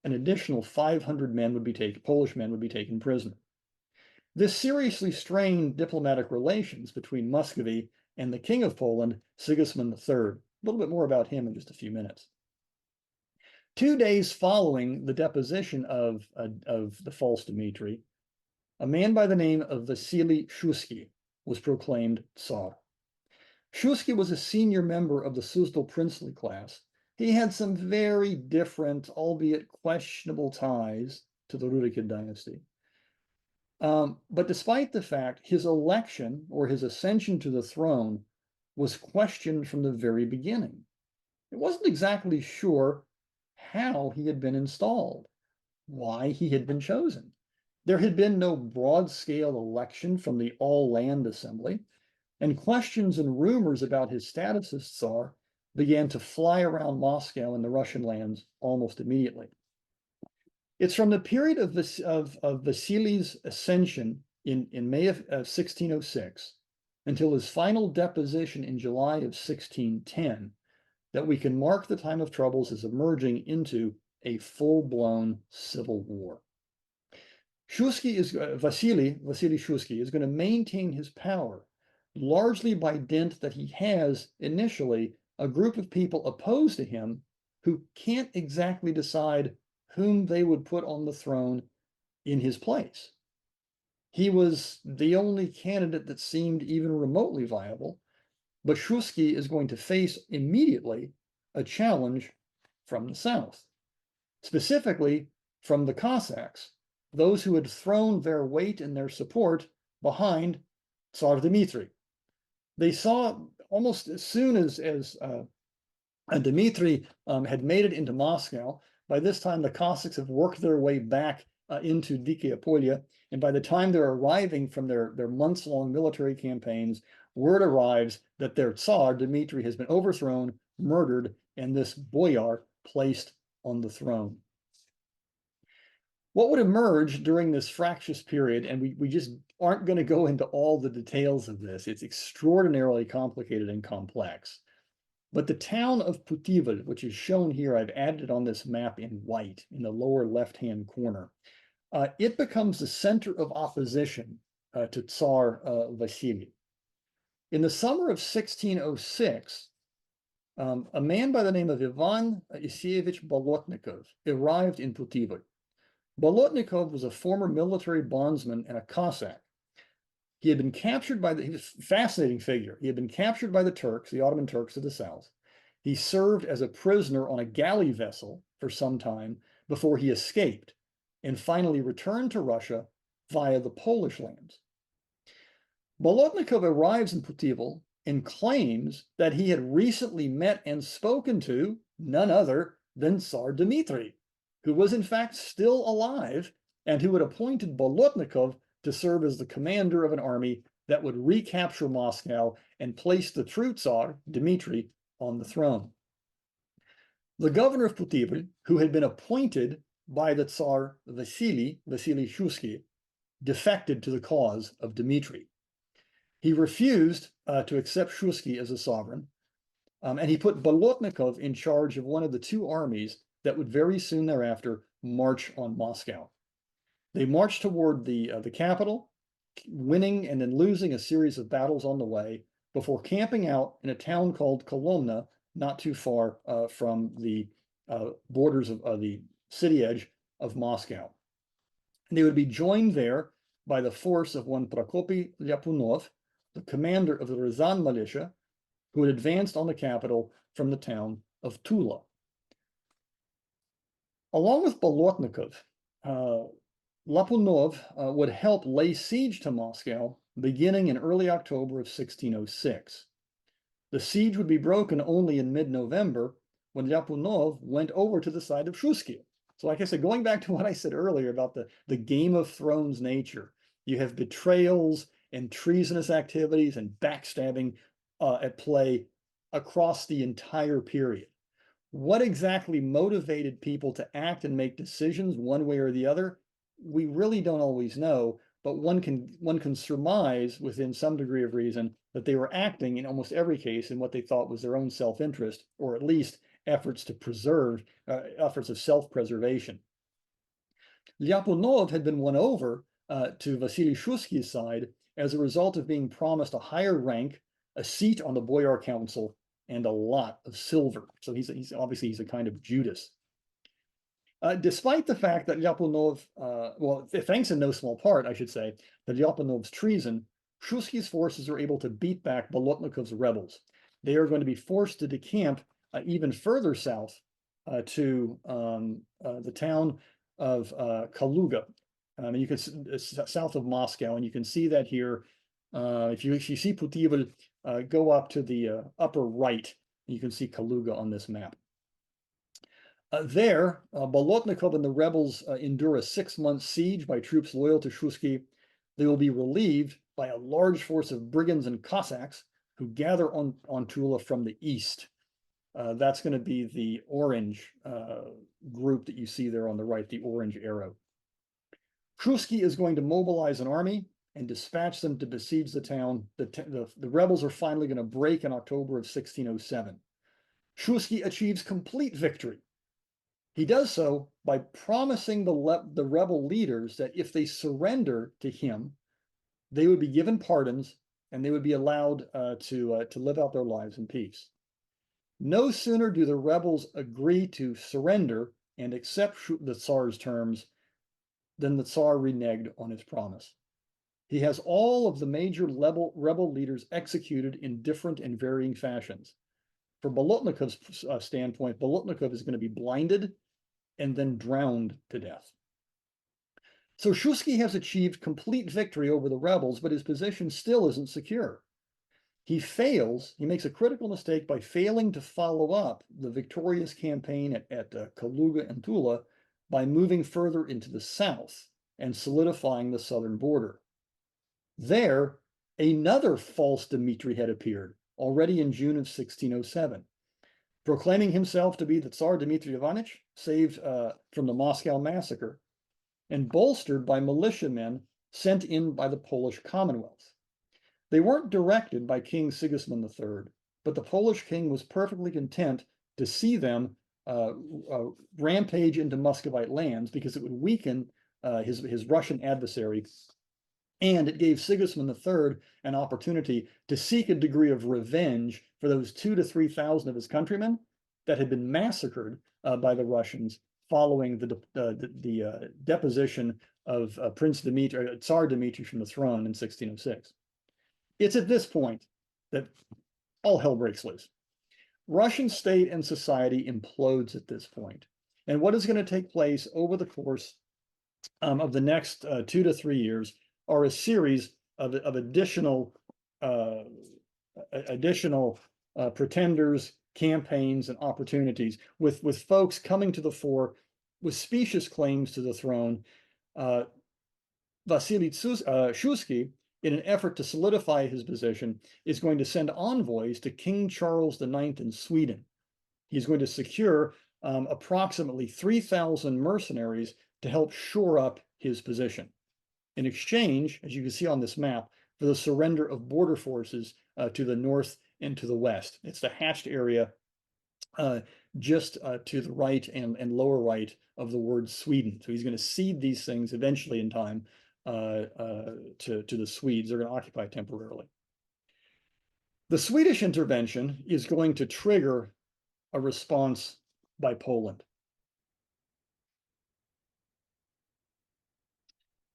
An additional 500 Polish men would be taken prisoner. This seriously strained diplomatic relations between Muscovy and the King of Poland, Sigismund III. A little bit more about him in just a few minutes. 2 days following the deposition of the false Dmitry, a man by the name of Vasily Shuisky was proclaimed Tsar. Shuisky was a senior member of the Suzdal princely class. He had some very different, albeit questionable, ties to the Rurikid dynasty. But despite the fact his election or his ascension to the throne was questioned from the very beginning, it wasn't exactly sure how he had been installed, why he had been chosen. There had been no broad-scale election from the All-Land Assembly, and questions and rumors about his status as Tsar began to fly around Moscow and the Russian lands almost immediately. It's from the period of Vasily's ascension in May of 1606 until his final deposition in July of 1610 that we can mark the time of troubles as emerging into a full-blown civil war. Vasily Shuisky is going to maintain his power largely by dint that he has initially a group of people opposed to him who can't exactly decide whom they would put on the throne in his place. He was the only candidate that seemed even remotely viable, but Shuisky is going to face immediately a challenge from the south, specifically from the Cossacks, those who had thrown their weight and their support behind Tsar Dmitry. They saw almost as soon as Dmitry had made it into Moscow. By this time, the Cossacks have worked their way back into Dikaya Polya, and by the time they're arriving from their months-long military campaigns, word arrives that their Tsar, Dmitry, has been overthrown, murdered, and this boyar placed on the throne. What would emerge during this fractious period, and we just aren't going to go into all the details of this, it's extraordinarily complicated and complex. But the town of Putivl, which is shown here, I've added it on this map in white in the lower left-hand corner, it becomes the center of opposition to Tsar Vasily. In the summer of 1606, a man by the name of Ivan Isievich Bolotnikov arrived in Putivl. Bolotnikov was a former military bondsman and a Cossack. He had been captured by he was a fascinating figure. He had been captured by the Turks, the Ottoman Turks of the south. He served as a prisoner on a galley vessel for some time before he escaped and finally returned to Russia via the Polish lands. Bolotnikov arrives in Putivl and claims that he had recently met and spoken to none other than Tsar Dmitry, who was in fact still alive and who had appointed Bolotnikov to serve as the commander of an army that would recapture Moscow and place the true Tsar, Dmitry, on the throne. The governor of Putivl, who had been appointed by the Tsar Vasily Shuisky, defected to the cause of Dmitry. He refused to accept Shuisky as a sovereign, and he put Bolotnikov in charge of one of the two armies that would very soon thereafter march on Moscow. They marched toward the capital, winning and then losing a series of battles on the way before camping out in a town called Kolomna, not too far from the borders of the city edge of Moscow. And they would be joined there by the force of one Prokopy Lyapunov, the commander of the Ryazan militia, who had advanced on the capital from the town of Tula. Along with Bolotnikov, Lyapunov would help lay siege to Moscow beginning in early October of 1606. The siege would be broken only in mid-November when Lyapunov went over to the side of Shuisky. So like I said, going back to what I said earlier about the Game of Thrones nature, you have betrayals and treasonous activities and backstabbing at play across the entire period. What exactly motivated people to act and make decisions one way or the other? We really don't always know, but one can surmise within some degree of reason that they were acting in almost every case in what they thought was their own self-interest, or at least efforts to preserve, efforts of self-preservation. Lyapunov had been won over to Vasily Shuisky's side as a result of being promised a higher rank, a seat on the Boyar Council, and a lot of silver. So he's obviously a kind of Judas. Despite the fact that Lyapunov, well, thanks in no small part, I should say, to Lyapunov's treason, Shuisky's forces are able to beat back Bolotnikov's rebels. They are going to be forced to decamp even further south to the town of Kaluga. You can south of Moscow, and you can see that here. If you see Putivl, go up to the upper right, you can see Kaluga on this map. There, Bolotnikov and the rebels endure a 6-month siege by troops loyal to Shuisky. They will be relieved by a large force of brigands and Cossacks who gather on Tula from the east. That's going to be the orange group that you see there on the right, the orange arrow. Shuisky is going to mobilize an army and dispatch them to besiege the town. The rebels are finally going to break in October of 1607. Shuisky achieves complete victory. He does so by promising the rebel leaders that if they surrender to him, they would be given pardons and they would be allowed to live out their lives in peace. No sooner do the rebels agree to surrender and accept the Tsar's terms than the Tsar reneged on his promise. He has all of the major rebel leaders executed in different and varying fashions. From Bolotnikov's standpoint, Bolotnikov is going to be blinded and then drowned to death. So Shuisky has achieved complete victory over the rebels, but his position still isn't secure. He makes a critical mistake by failing to follow up the victorious campaign at Kaluga and Tula by moving further into the south and solidifying the southern border. There, another false Dmitry had appeared, already in June of 1607. Proclaiming himself to be the Tsar Dmitry Ivanich, saved from the Moscow massacre, and bolstered by militiamen sent in by the Polish Commonwealth. They weren't directed by King Sigismund III, but the Polish king was perfectly content to see them rampage into Muscovite lands because it would weaken his Russian adversary, and it gave Sigismund III an opportunity to seek a degree of revenge for those 2,000 to 3,000 of his countrymen that had been massacred by the Russians following the deposition of Tsar Dmitry from the throne in 1606. It's at this point that all hell breaks loose. Russian state and society implodes at this point. And what is going to take place over the course of the next 2 to 3 years are a series of additional pretenders, campaigns, and opportunities with folks coming to the fore with specious claims to the throne. Vasily Shuisky, in an effort to solidify his position, is going to send envoys to King Charles IX in Sweden. He's going to secure approximately 3,000 mercenaries to help shore up his position. In exchange, as you can see on this map, for the surrender of border forces to the north and to the west. It's the hatched area just to the right and lower right of the word Sweden. So he's going to cede these things eventually in time to the Swedes. They're going to occupy temporarily. The Swedish intervention is going to trigger a response by Poland.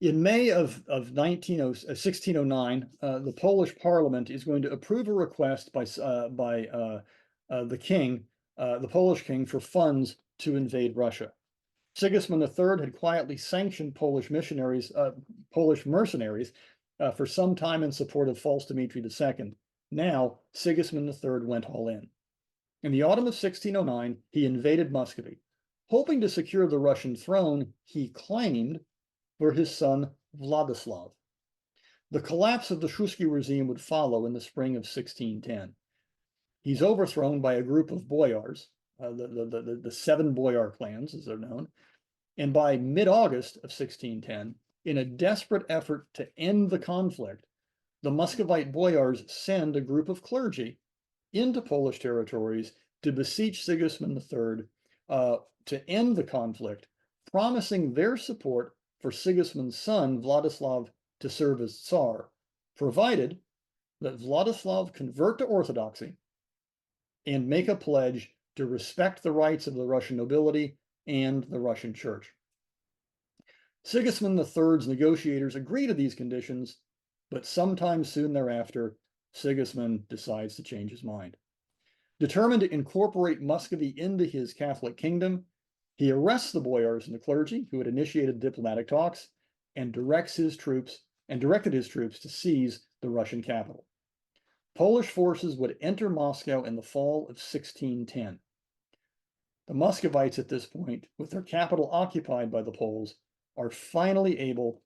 In May of 1609, the Polish Parliament is going to approve a request by the king, the Polish king, for funds to invade Russia. Sigismund III had quietly sanctioned Polish mercenaries for some time in support of false Dmitry II. Now, Sigismund III went all in. In the autumn of 1609, he invaded Muscovy. Hoping to secure the Russian throne, he claimed, for his son Vladislav. The collapse of the Shuisky regime would follow in the spring of 1610. He's overthrown by a group of boyars, the seven boyar clans, as they're known. And by mid-August of 1610, in a desperate effort to end the conflict, the Muscovite boyars send a group of clergy into Polish territories to beseech Sigismund III to end the conflict, promising their support for Sigismund's son, Vladislav, to serve as Tsar, provided that Vladislav convert to Orthodoxy and make a pledge to respect the rights of the Russian nobility and the Russian Church. Sigismund III's negotiators agree to these conditions, but sometime soon thereafter, Sigismund decides to change his mind. Determined to incorporate Muscovy into his Catholic kingdom, he arrests the boyars and the clergy who had initiated diplomatic talks and directed his troops to seize the Russian capital. Polish forces would enter Moscow in the fall of 1610. The Muscovites at this point, with their capital occupied by the Poles, are finally able,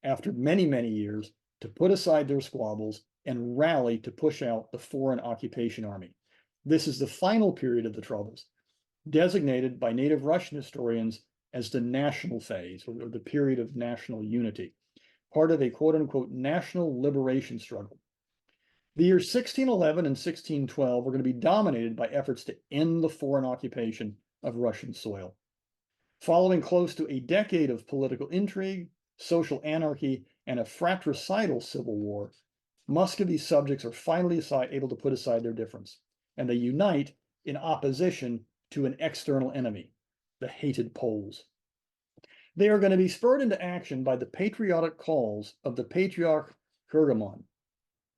after many, many years, to put aside their squabbles and rally to push out the foreign occupation army. This is the final period of the Troubles, designated by native Russian historians as the national phase, or the period of national unity, part of a quote-unquote national liberation struggle. The years 1611 and 1612 were going to be dominated by efforts to end the foreign occupation of Russian soil. Following close to a decade of political intrigue, social anarchy, and a fratricidal civil war, Muscovy's subjects are finally able to put aside their difference, and they unite in opposition to an external enemy, the hated Poles. They are going to be spurred into action by the patriotic calls of the Patriarch Kurgamon,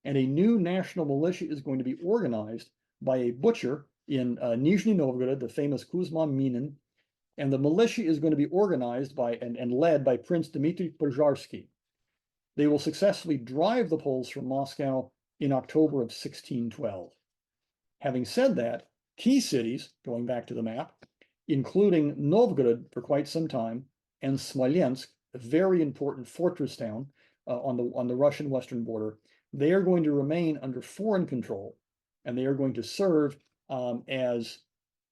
and a new national militia is going to be organized by a butcher in Nizhny Novgorod, the famous Kuzma Minin, and the militia is going to be organized by and led by Prince Dmitry Pozharsky. They will successfully drive the Poles from Moscow in October of 1612. Having said that, key cities, going back to the map, including Novgorod for quite some time, and Smolensk, a very important fortress town on the Russian western border, they are going to remain under foreign control, and they are going to serve as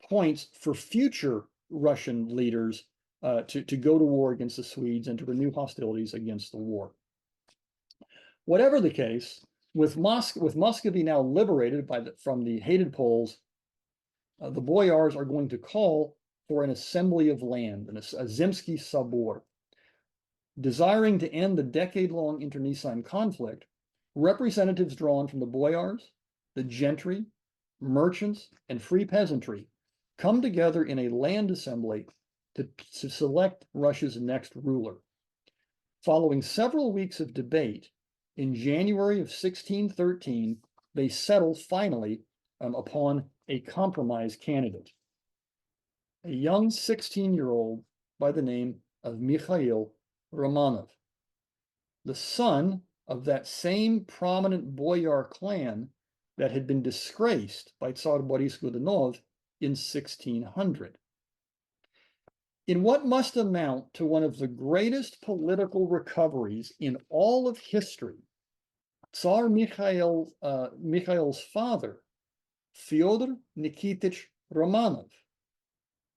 points for future Russian leaders to go to war against the Swedes and to renew hostilities against the war. Whatever the case, with Muscovy now liberated from the hated Poles, the boyars are going to call for an assembly of land, a Zemsky Sabor. Desiring to end the decade-long internecine conflict, representatives drawn from the boyars, the gentry, merchants, and free peasantry come together in a land assembly to select Russia's next ruler. Following several weeks of debate, in January of 1613, they settle finally upon a compromise candidate, a young 16-year-old by the name of Mikhail Romanov, the son of that same prominent boyar clan that had been disgraced by Tsar Boris Godunov in 1600. In what must amount to one of the greatest political recoveries in all of history, Tsar Mikhail's father, Fyodor Nikitich Romanov,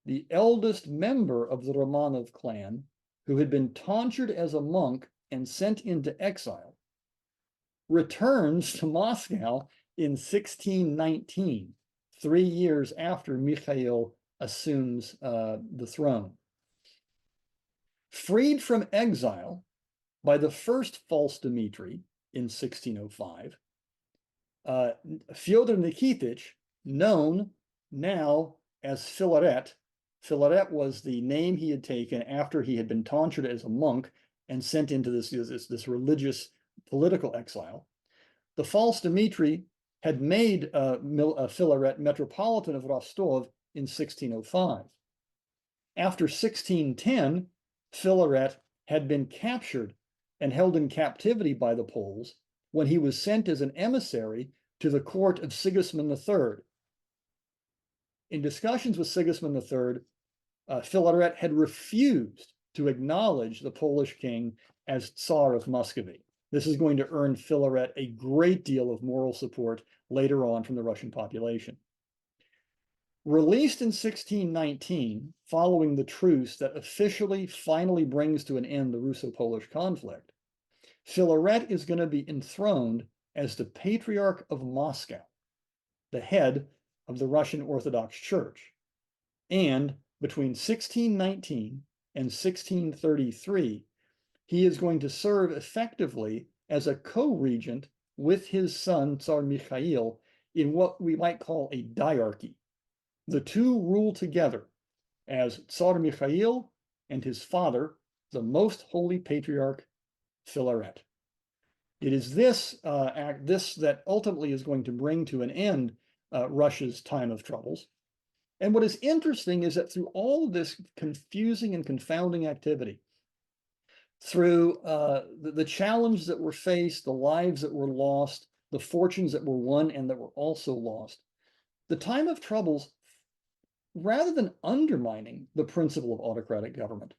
the eldest member of the Romanov clan, who had been tonsured as a monk and sent into exile, returns to Moscow in 1619, 3 years after Mikhail assumes the throne. Freed from exile by the first false Dmitry in 1605, Fyodor Nikitich, known now as Filaret. Filaret was the name he had taken after he had been tonsured as a monk and sent into this religious political exile. The false Dmitry had made Filaret Metropolitan of Rostov in 1605. After 1610, Filaret had been captured and held in captivity by the Poles when he was sent as an emissary to the court of Sigismund III. In discussions with Sigismund III, Filaret had refused to acknowledge the Polish king as Tsar of Muscovy. This is going to earn Filaret a great deal of moral support later on from the Russian population. Released in 1619, following the truce that finally brings to an end the Russo-Polish conflict, Filaret is going to be enthroned as the Patriarch of Moscow, the head of the Russian Orthodox Church. And between 1619 and 1633, he is going to serve effectively as a co-regent with his son, Tsar Mikhail, in what we might call a diarchy. The two rule together as Tsar Mikhail and his father, the most holy patriarch, Filaret. It is this that ultimately is going to bring to an end Russia's time of troubles. And what is interesting is that through all of this confusing and confounding activity, through the challenges that were faced, the lives that were lost, the fortunes that were won and that were also lost, the time of troubles, rather than undermining the principle of autocratic government,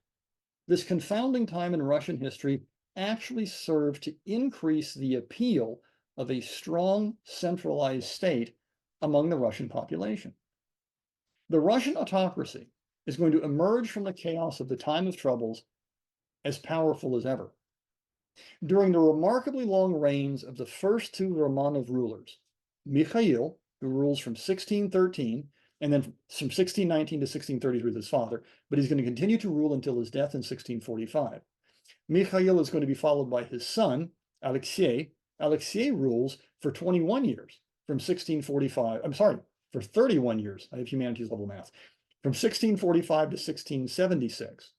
this confounding time in Russian history actually served to increase the appeal of a strong, centralized state among the Russian population. The Russian autocracy is going to emerge from the chaos of the time of troubles as powerful as ever. During the remarkably long reigns of the first two Romanov rulers, Mikhail, who rules from 1613, and then from 1619 to 1633 with his father, but he's going to continue to rule until his death in 1645. Mikhail is going to be followed by his son, Alexei. Alexei rules for 21 years, from 1645, for 31 years. I have humanities level math, from 1645 to 1676.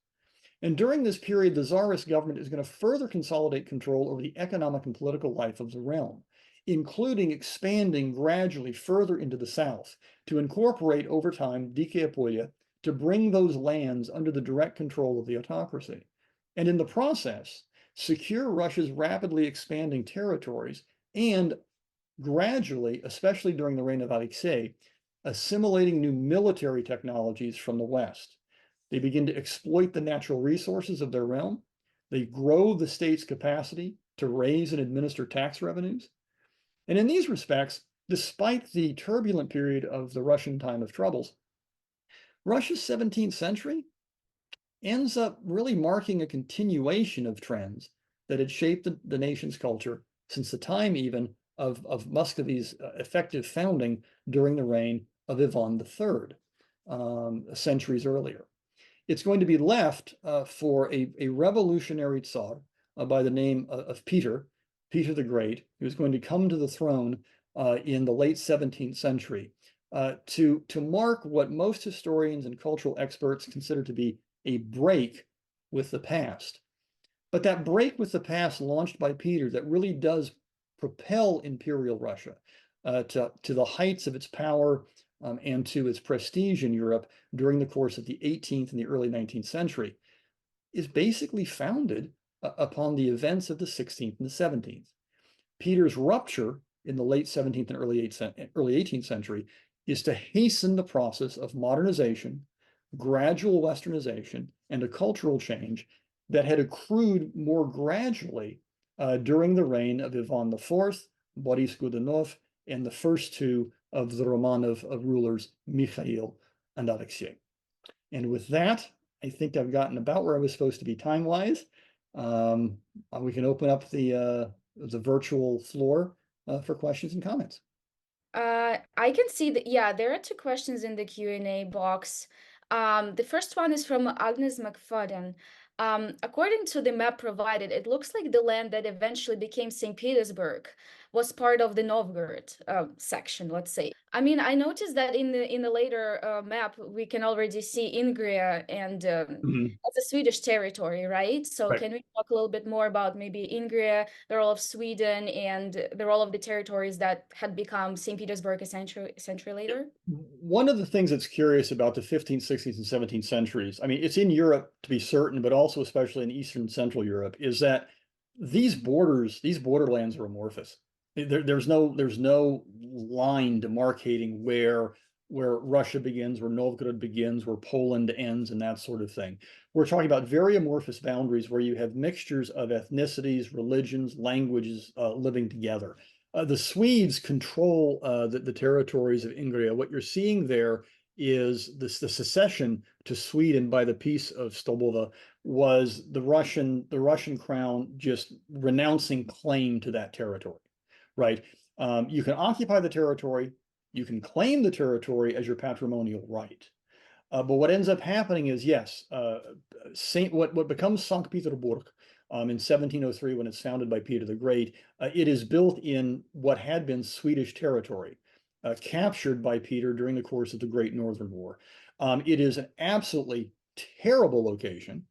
And during this period, the Tsarist government is going to further consolidate control over the economic and political life of the realm, including expanding gradually further into the south to incorporate over time Dikaya Polya, to bring those lands under the direct control of the autocracy. And in the process, secure Russia's rapidly expanding territories and gradually, especially during the reign of Alexei, assimilating new military technologies from the West. They begin to exploit the natural resources of their realm. They grow the state's capacity to raise and administer tax revenues. And in these respects, despite the turbulent period of the Russian time of troubles, Russia's 17th century ends up really marking a continuation of trends that had shaped the nation's culture since the time even of Muscovy's effective founding during the reign of Ivan III, centuries earlier. It's going to be left for a revolutionary Tsar by the name of Peter the Great, who's going to come to the throne in the late 17th century to mark what most historians and cultural experts consider to be a break with the past. But that break with the past launched by Peter that really does propel Imperial Russia to the heights of its power and to its prestige in Europe during the course of the 18th and the early 19th century is basically founded upon the events of the 16th and the 17th. Peter's rupture in the late 17th and early 18th century is to hasten the process of modernization, gradual westernization, and a cultural change that had accrued more gradually during the reign of Ivan IV, Boris Godunov, and the first two of the Romanov rulers, Mikhail and Alexei. And with that, I think I've gotten about where I was supposed to be time-wise. We can open up the virtual floor for questions and comments. I can see that, yeah, there are two questions in the Q&A box. The first one is from Agnes McFadden. According to the map provided, it looks like the land that eventually became St. Petersburg was part of the Novgorod section, let's say. I mean, I noticed that in the later map, we can already see Ingria, and that's a Swedish territory, right? So Right. can we talk a little bit more about maybe Ingria, the role of Sweden, and the role of the territories that had become St. Petersburg a century later? One of the things that's curious about the 15th, 16th, and 17th centuries, I mean, it's in Europe to be certain, but also especially in Eastern and Central Europe, is that these borderlands are amorphous. There's no line demarcating where Russia begins, where Novgorod begins, where Poland ends, and that sort of thing. We're talking about very amorphous boundaries where you have mixtures of ethnicities, religions, languages living together. The Swedes control the territories of Ingria. What you're seeing there is this, the secession to Sweden by the Peace of Stolbova was the Russian crown just renouncing claim to that territory, right? You can occupy the territory, you can claim the territory as your patrimonial right. But what ends up happening is, yes, what becomes St. Petersburg in 1703, when it's founded by Peter the Great, it is built in what had been Swedish territory, captured by Peter during the course of the Great Northern War. It is an absolutely terrible location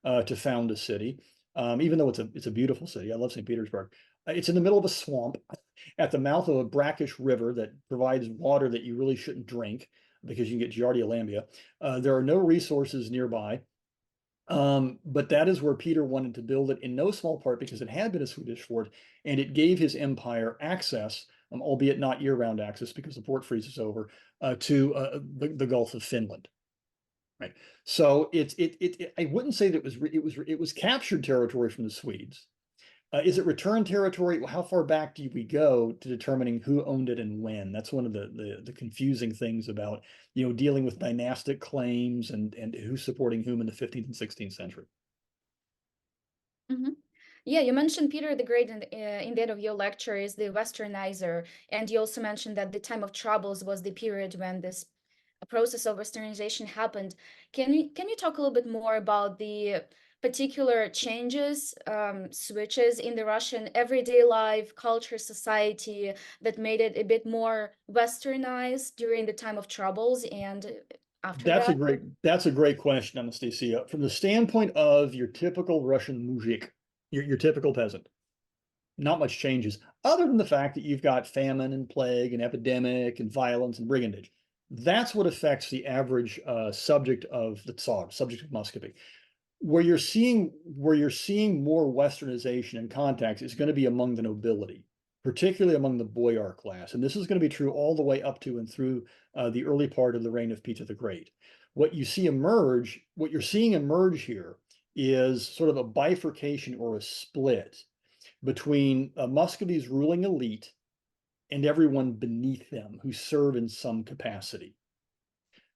to found a city, even though it's a beautiful city. I love St. Petersburg. It's in the middle of a swamp at the mouth of a brackish river that provides water that you really shouldn't drink because you can get Giardia lambia. There are no resources nearby. But that is where Peter wanted to build it, in no small part because it had been a Swedish fort, and it gave his empire access, albeit not year-round access because the port freezes over, to the Gulf of Finland. Right. So I wouldn't say that it was captured territory from the Swedes. Is it returned territory? How far back do we go to determining who owned it and when? That's one of the confusing things about, dealing with dynastic claims and who's supporting whom in the 15th and 16th century. Mm-hmm. Yeah, you mentioned Peter the Great in the end of your lecture is the westernizer, and you also mentioned that the time of troubles was the period when this process of westernization happened. Can you talk a little bit more about the particular changes, switches in the Russian everyday life, culture, society that made it a bit more westernized during the time of troubles and after That's that? a great question, Anastasia. From the standpoint of your typical Russian muzhik, your typical peasant, not much changes, other than the fact that you've got famine and plague and epidemic and violence and brigandage. That's what affects the average subject of the Tsar, subject of Muscovy. Where you're seeing more westernization and contacts is going to be among the nobility, particularly among the boyar class. And this is going to be true all the way up to and through the early part of the reign of Peter the Great. What you're seeing emerge here is sort of a bifurcation or a split between Muscovy's ruling elite and everyone beneath them who serve in some capacity.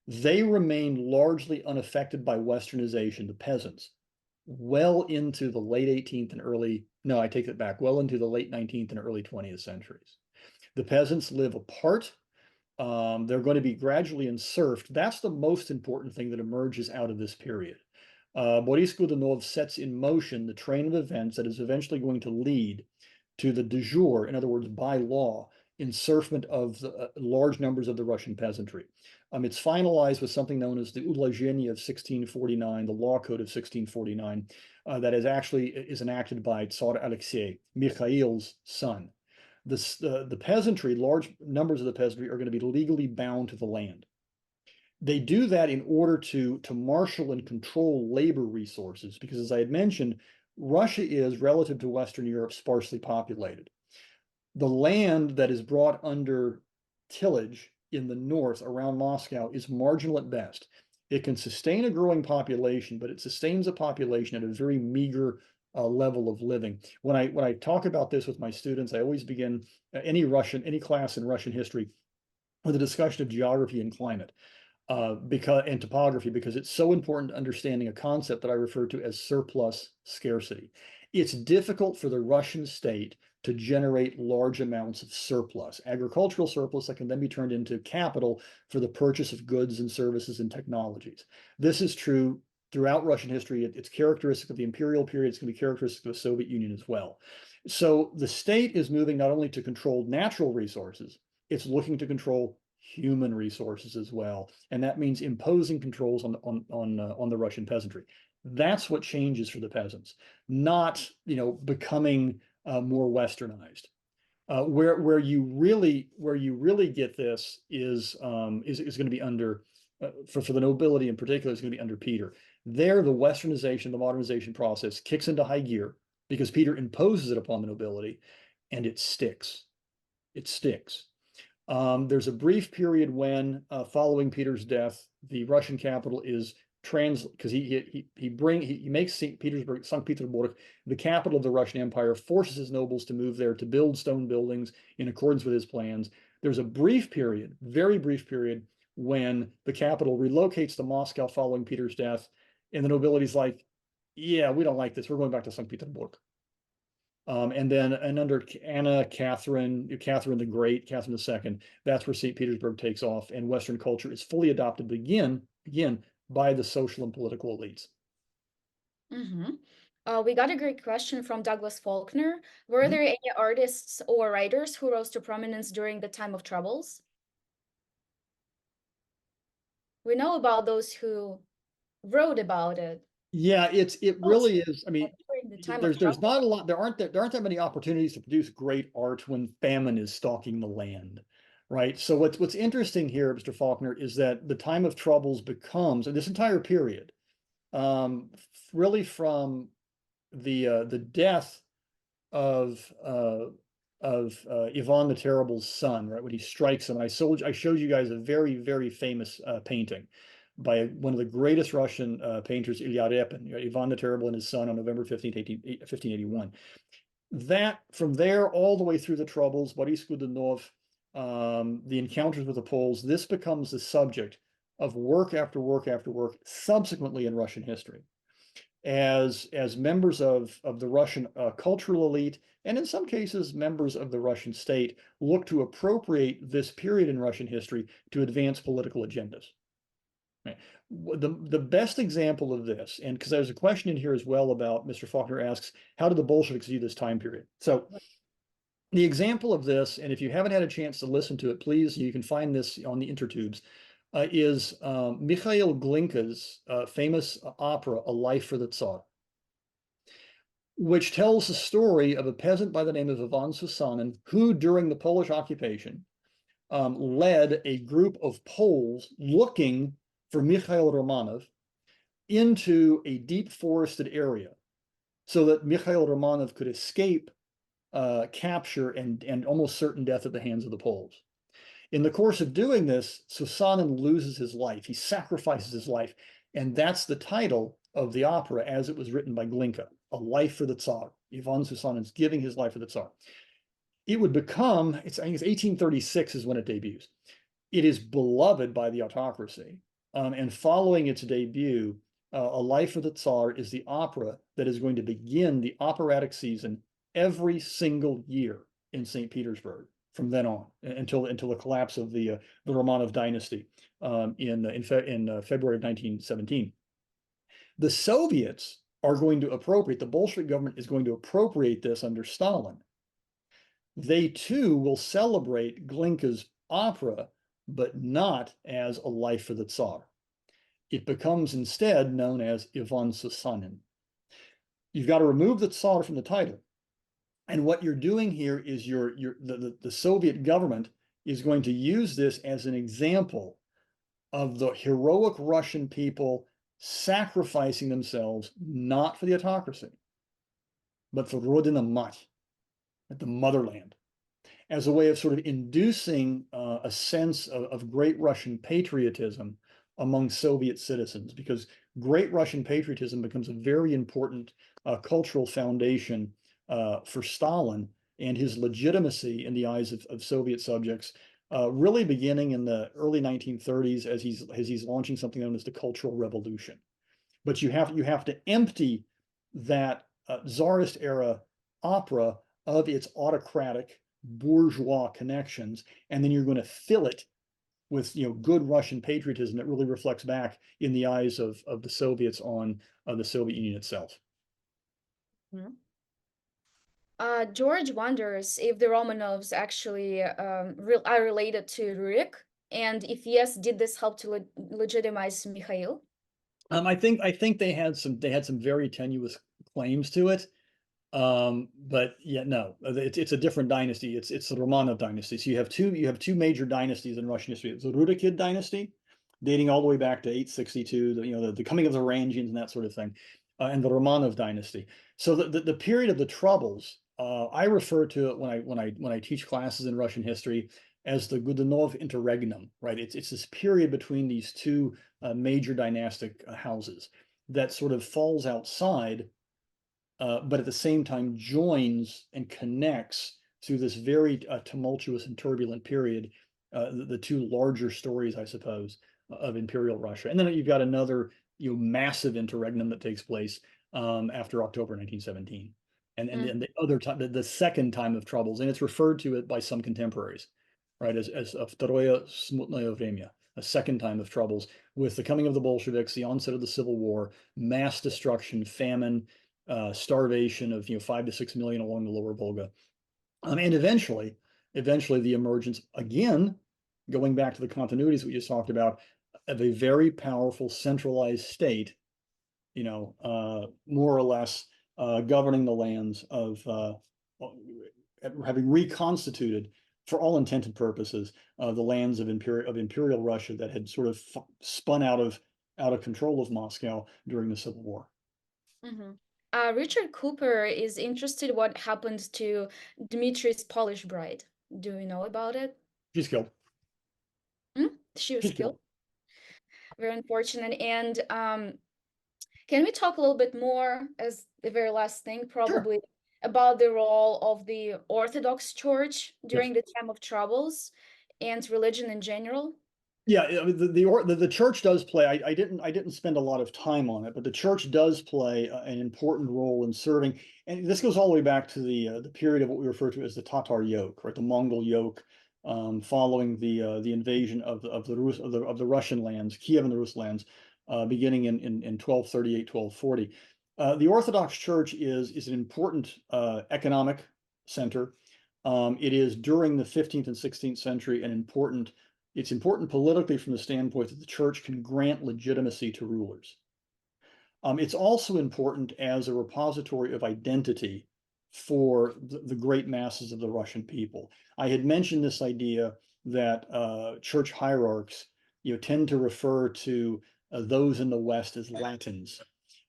They remained largely unaffected by westernization, the peasants, well into the late 18th and I take it back, well into the late 19th and early 20th centuries. The peasants live apart. They're going to be gradually enserfed. That's the most important thing that emerges out of this period. Boris Godunov sets in motion the train of events that is eventually going to lead to the de jure, in other words, by law, enserfment of the, large numbers of the Russian peasantry. It's finalized with something known as the Ulazhenie of 1649, the law code of 1649, that is enacted by Tsar Alexei, Mikhail's son. The peasantry, large numbers of the peasantry, are going to be legally bound to the land. They do that in order to marshal and control labor resources, because as I had mentioned, Russia is, relative to Western Europe, sparsely populated. The land that is brought under tillage in the north around Moscow is marginal at best. It can sustain a growing population, but it sustains a population at a very meager level of living. When I talk about this with my students, I always begin any class in Russian history with a discussion of geography and climate. And topography, because it's so important to understanding a concept that I refer to as surplus scarcity. It's difficult for the Russian state to generate large amounts of surplus, agricultural surplus that can then be turned into capital for the purchase of goods and services and technologies. This is true throughout Russian history. It's characteristic of the imperial period. It's going to be characteristic of the Soviet Union as well. So the state is moving not only to control natural resources, it's looking to control human resources as well, and that means imposing controls on the Russian peasantry. That's what changes for the peasants, not becoming more westernized. Where you really get this is going to be under for the nobility in particular is going to be under Peter. There, the westernization, the modernization process kicks into high gear because Peter imposes it upon the nobility, and it sticks. It sticks. There's a brief period when, following Peter's death, the Russian capital is because he makes St. Petersburg, the capital of the Russian Empire, forces his nobles to move there to build stone buildings in accordance with his plans. There's a brief period, very brief period, when the capital relocates to Moscow following Peter's death, and the nobility's like, yeah, we don't like this. We're going back to St. Petersburg. And under Catherine the Great, Catherine II, that's where St. Petersburg takes off, and Western culture is fully adopted again by the social and political elites. We got a great question from Douglas Faulkner. Were there any artists or writers who rose to prominence during the time of troubles? We know about those who wrote about it. Yeah, it really is. I mean, during the time of there's trouble. not a lot. There aren't that many opportunities to produce great art when famine is stalking the land, right? So what's interesting here, Mr. Faulkner, is that the time of troubles becomes, and this entire period, really from the death of Ivan the Terrible's son, right? When he strikes him. I showed you guys a very, very famous painting by one of the greatest Russian painters, Ilya Repin, Ivan the Terrible and his son on November 15th, 1581. That from there all the way through the Troubles, Boris Godunov, the encounters with the Poles, this becomes the subject of work after work after work subsequently in Russian history. As members of the Russian cultural elite, and in some cases members of the Russian state, look to appropriate this period in Russian history to advance political agendas. Right. The best example of this, and because there's a question in here as well about, Mr. Faulkner asks, how did the Bolsheviks view this time period? So the example of this, and if you haven't had a chance to listen to it, please, you can find this on the intertubes, is Mikhail Glinka's famous opera, A Life for the Tsar, which tells the story of a peasant by the name of Ivan Susanin, who during the Polish occupation led a group of Poles looking for Mikhail Romanov into a deep forested area so that Mikhail Romanov could escape capture and almost certain death at the hands of the Poles. In the course of doing this, Susanin loses his life. He sacrifices his life. And that's the title of the opera as it was written by Glinka, A Life for the Tsar. Ivan Susanin's giving his life for the Tsar. It would become, I think it's 1836 is when it debuts. It is beloved by the autocracy. And following its debut, A Life for the Tsar is the opera that is going to begin the operatic season every single year in St. Petersburg from then on until the collapse of the Romanov dynasty in February of 1917. The Soviets are going to appropriate, the Bolshevik government is going to appropriate this under Stalin. They too will celebrate Glinka's opera, but not as A Life for the Tsar. It becomes instead known as Ivan Susanin. You've got to remove the Tsar from the title. And what you're doing here is the Soviet government is going to use this as an example of the heroic Russian people sacrificing themselves, not for the autocracy, but for Rodina Mat, the motherland, as a way of sort of inducing a sense of great Russian patriotism among Soviet citizens, because great Russian patriotism becomes a very important cultural foundation for Stalin and his legitimacy in the eyes of Soviet subjects, really beginning in the early 1930s as he's launching something known as the Cultural Revolution. But you have to empty that Tsarist era opera of its autocratic bourgeois connections, and then you're going to fill it with good Russian patriotism that really reflects back in the eyes of the Soviets on the Soviet Union itself. George wonders if the Romanovs actually are related to Rurik, and if yes, did this help to legitimize Mikhail? I think they had some very tenuous claims to it. But yeah, no, it's a different dynasty. It's the Romanov dynasty. So you have two major dynasties in Russian history. It's the Rurikid dynasty, dating all the way back to 862, the coming of the Varangians and that sort of thing, and the Romanov dynasty. So the period of the Troubles, I refer to it when I teach classes in Russian history as the Godunov interregnum, right? It's this period between these two major dynastic houses that sort of falls outside, but at the same time joins and connects through this very tumultuous and turbulent period the two larger stories, I suppose, of Imperial Russia. And then you've got another massive interregnum that takes place after October 1917. And then the other time, the second time of troubles, and it's referred to it by some contemporaries, right, as Второе смутное время, a second time of troubles, with the coming of the Bolsheviks, the onset of the Civil War, mass destruction, famine, starvation of 5 to 6 million along the lower Volga, and eventually the emergence, again, going back to the continuities we just talked about, of a very powerful centralized state, more or less governing the lands of having reconstituted, for all intent and purposes, the lands of imperial Russia that had sort of spun out of control of Moscow during the Civil War. Richard Cooper is interested what happened to Dmitry's Polish bride. Do you know about it? She's killed. She was killed. Very unfortunate. And can we talk a little bit more, as the very last thing, probably, about the role of the Orthodox Church during the time of troubles and religion in general? Yeah, I mean, the church does play. I didn't spend a lot of time on it, but the church does play an important role in serving. And this goes all the way back to the period of what we refer to as the Tatar yoke, right? The Mongol yoke, following the invasion of the Russian lands, Kiev and the Rus lands, beginning in 1238, 1240. The Orthodox Church is an important economic center. It is, during the 15th and 16th century, it's important politically from the standpoint that the church can grant legitimacy to rulers. It's also important as a repository of identity for the great masses of the Russian people. I had mentioned this idea that church hierarchs tend to refer to those in the West as Latins.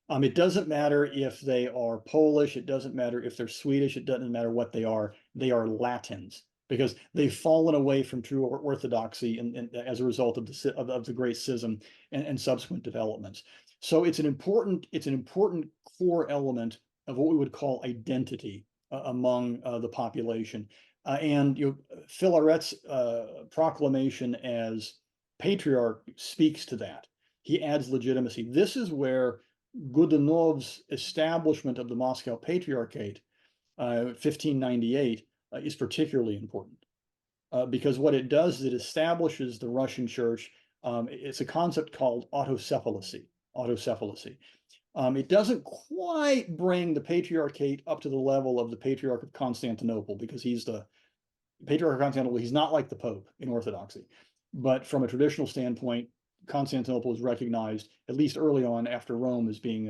It doesn't matter if they are Polish, it doesn't matter if they're Swedish, it doesn't matter what they are Latins, because they've fallen away from true orthodoxy and as a result of the Great Schism and subsequent developments. So it's an important core element of what we would call identity among the population. And Filaret's proclamation as patriarch speaks to that. He adds legitimacy. This is where Godunov's establishment of the Moscow Patriarchate, 1598, is particularly important, because what it does is it establishes the Russian Church. It's a concept called autocephaly. It doesn't quite bring the Patriarchate up to the level of the Patriarch of Constantinople, because he's the Patriarch of Constantinople. He's not like the Pope in Orthodoxy, but from a traditional standpoint, Constantinople is recognized, at least early on after Rome, as being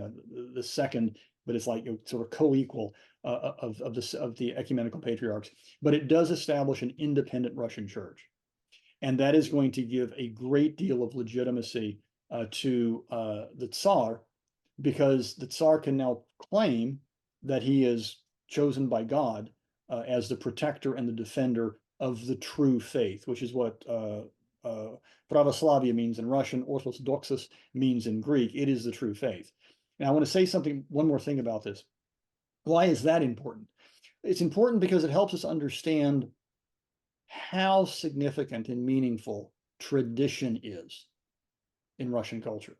the second, but it's like sort of co-equal of the ecumenical patriarchs. But it does establish an independent Russian church, and that is going to give a great deal of legitimacy to the Tsar, because the Tsar can now claim that he is chosen by God as the protector and the defender of the true faith, which is what Pravoslavia means in Russian, Orthodoxus means in Greek. It is the true faith. Now, I want to say one more thing about this. Why is that important? It's important because it helps us understand how significant and meaningful tradition is in Russian culture.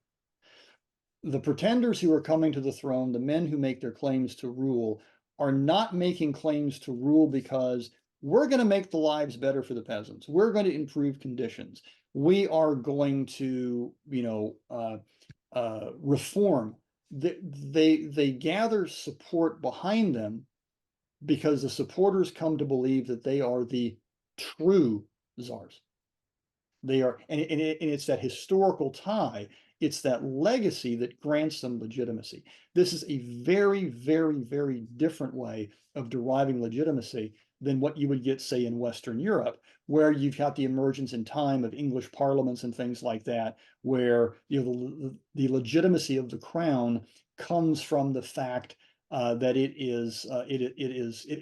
The pretenders who are coming to the throne, the men who make their claims to rule, are not making claims to rule because we're going to make the lives better for the peasants. We're going to improve conditions. We are going to, reform. They gather support behind them because the supporters come to believe that they are the true czars. They are, and it's that historical tie, it's that legacy that grants them legitimacy. This is a very, very, very different way of deriving legitimacy than what you would get, say, in Western Europe, where you've got the emergence in time of English parliaments and things like that, where the legitimacy of the crown comes from the fact that it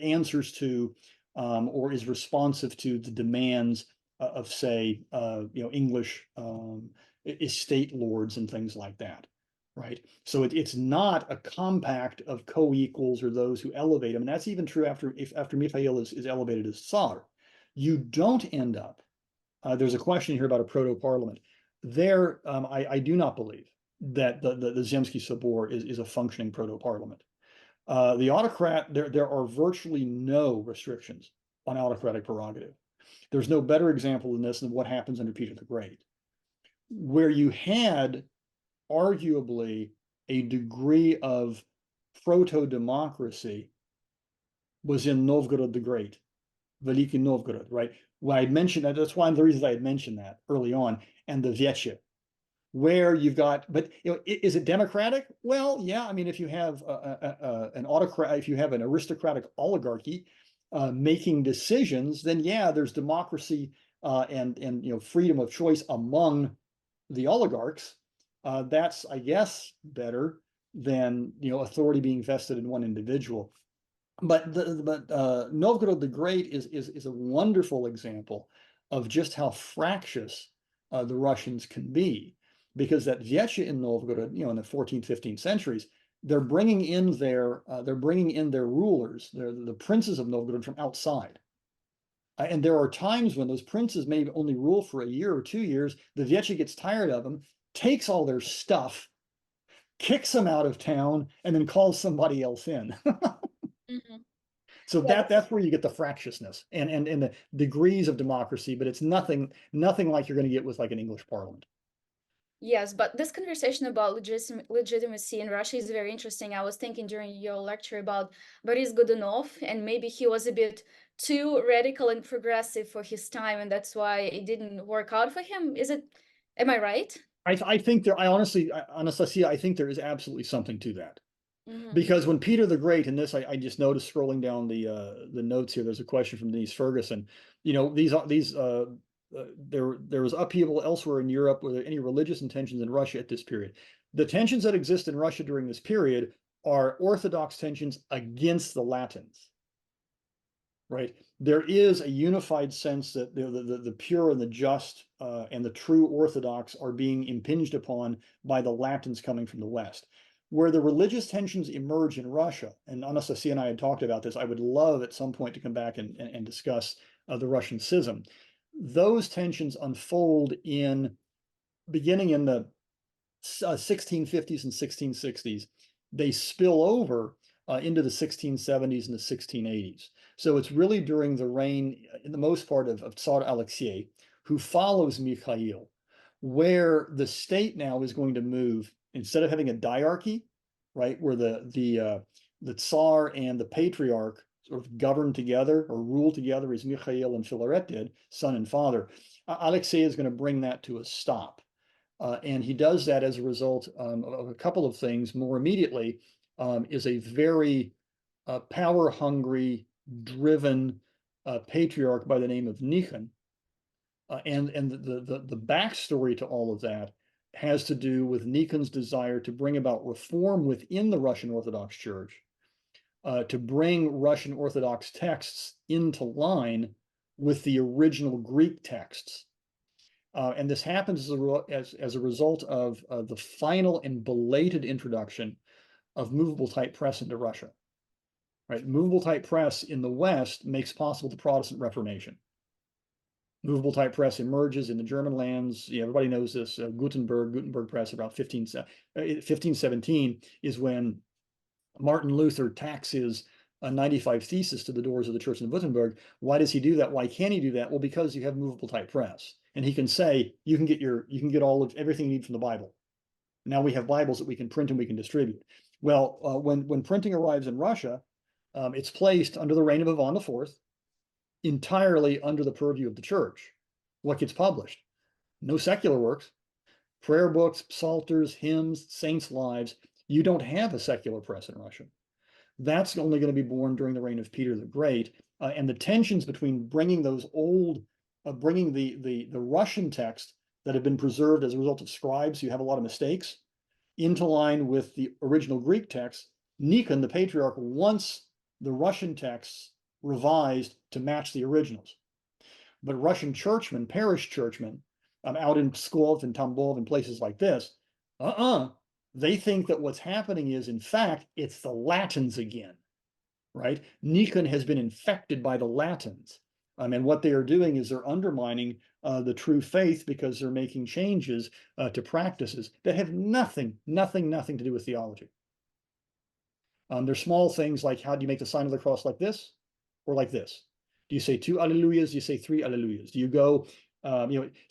answers to or is responsive to the demands of, say, English estate lords and things like that. Right. So it's not a compact of co-equals or those who elevate him. And that's even true after Mikhail is elevated as Tsar. You don't end up There's a question here about a proto-parliament. There, I do not believe that the Zemsky Sobor is a functioning proto-parliament. The autocrat, there are virtually no restrictions on autocratic prerogative. There's no better example than this than what happens under Peter the Great, where you had arguably a degree of proto-democracy was in Novgorod the Great, Veliki Novgorod, right? Well, I mentioned that, that's one of the reasons I had mentioned that early on, and the Vyeche, where you've got, but is it democratic? Well, yeah, I mean, if you have an autocrat, if you have an aristocratic oligarchy making decisions, then yeah, there's democracy and freedom of choice among the oligarchs. That's, I guess, better than authority being vested in one individual. But Novgorod the Great is a wonderful example of just how fractious the Russians can be, because that Vyeche in Novgorod, in the 14th, 15th centuries, they're bringing in their rulers, the princes of Novgorod from outside. And there are times when those princes may only rule for a year or 2 years. The Vyeche gets tired of them, takes all their stuff, kicks them out of town, and then calls somebody else in. Mhm. So Yeah, that's where you get the fractiousness and the degrees of democracy, but it's nothing like you're going to get with like an English parliament. yes, but this conversation about legitimacy in Russia is very interesting. I was thinking during your lecture about Boris Godunov, and maybe he was a bit too radical and progressive for his time, and that's why it didn't work out for him. Am I right? I think there, Anastasia, I think there is absolutely something to that. Hmm. Because when Peter the Great, and this I just noticed scrolling down the notes here, there's a question from Denise Ferguson. There was upheaval elsewhere in Europe. Were there any religious intentions in Russia at this period? The tensions that exist in Russia during this period are Orthodox tensions against the Latins, right? There is a unified sense that the pure and the just and the true Orthodox are being impinged upon by the Latins coming from the West. Where the religious tensions emerge in Russia, and Anastasia and I had talked about this, I would love at some point to come back and discuss the Russian schism. Those tensions unfold beginning in the 1650s and 1660s. They spill over into the 1670s and the 1680s. So it's really during the reign, in the most part, of Tsar Alexei, who follows Mikhail, where the state now is going to move, instead of having a diarchy, right, where the Tsar and the Patriarch sort of govern together or rule together as Mikhail and Filaret did, son and father. Alexei is going to bring that to a stop. And he does that as a result of a couple of things. More immediately, is a very power-hungry, driven patriarch by the name of Nikan. And the backstory to all of that has to do with Nikon's desire to bring about reform within the Russian Orthodox Church, to bring Russian Orthodox texts into line with the original Greek texts. And this happens as a result of the final and belated introduction of movable type press into Russia. Right, movable type press in the West makes possible the Protestant Reformation. Movable type press emerges in the German lands. Yeah, everybody knows this. Gutenberg press about 1517 is when Martin Luther tacks his 95 Thesis to the doors of the church in Wittenberg. Why does he do that? Why can he do that? Well, because you have movable type press, and he can say you can get all of everything you need from the Bible. Now we have Bibles that we can print and we can distribute. Well, when printing arrives in Russia, it's placed under the reign of Ivan IV, entirely under the purview of the church. What gets published? No secular works, prayer books, psalters, hymns, saints' lives. You don't have a secular press in Russia. That's only going to be born during the reign of Peter the Great, and the tensions between bringing those bringing the Russian text that have been preserved as a result of scribes who have a lot of mistakes into line with the original Greek text. Nikon, the patriarch, wants the Russian texts revised to match the originals. But Russian churchmen, parish churchmen, out in Pskov and Tambov and places like this, they think that what's happening is, in fact, it's the Latins again, right? Nikon has been infected by the Latins. And what they are doing is they're undermining the true faith because they're making changes to practices that have nothing to do with theology. There's small things like, how do you make the sign of the cross, like this or like this? Do you say 2 alleluias? Do you say 3 alleluias? Do you go,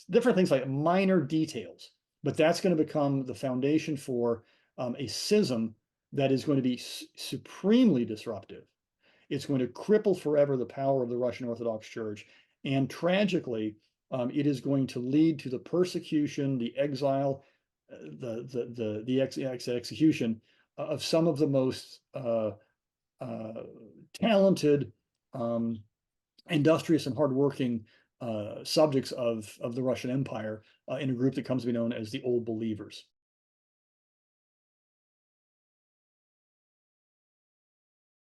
different things, like minor details, but that's going to become the foundation for a schism that is going to be supremely disruptive. It's going to cripple forever the power of the Russian Orthodox Church. And tragically, it is going to lead to the persecution, the exile, the execution of some of the most talented, industrious, and hardworking subjects of the Russian Empire in a group that comes to be known as the Old Believers.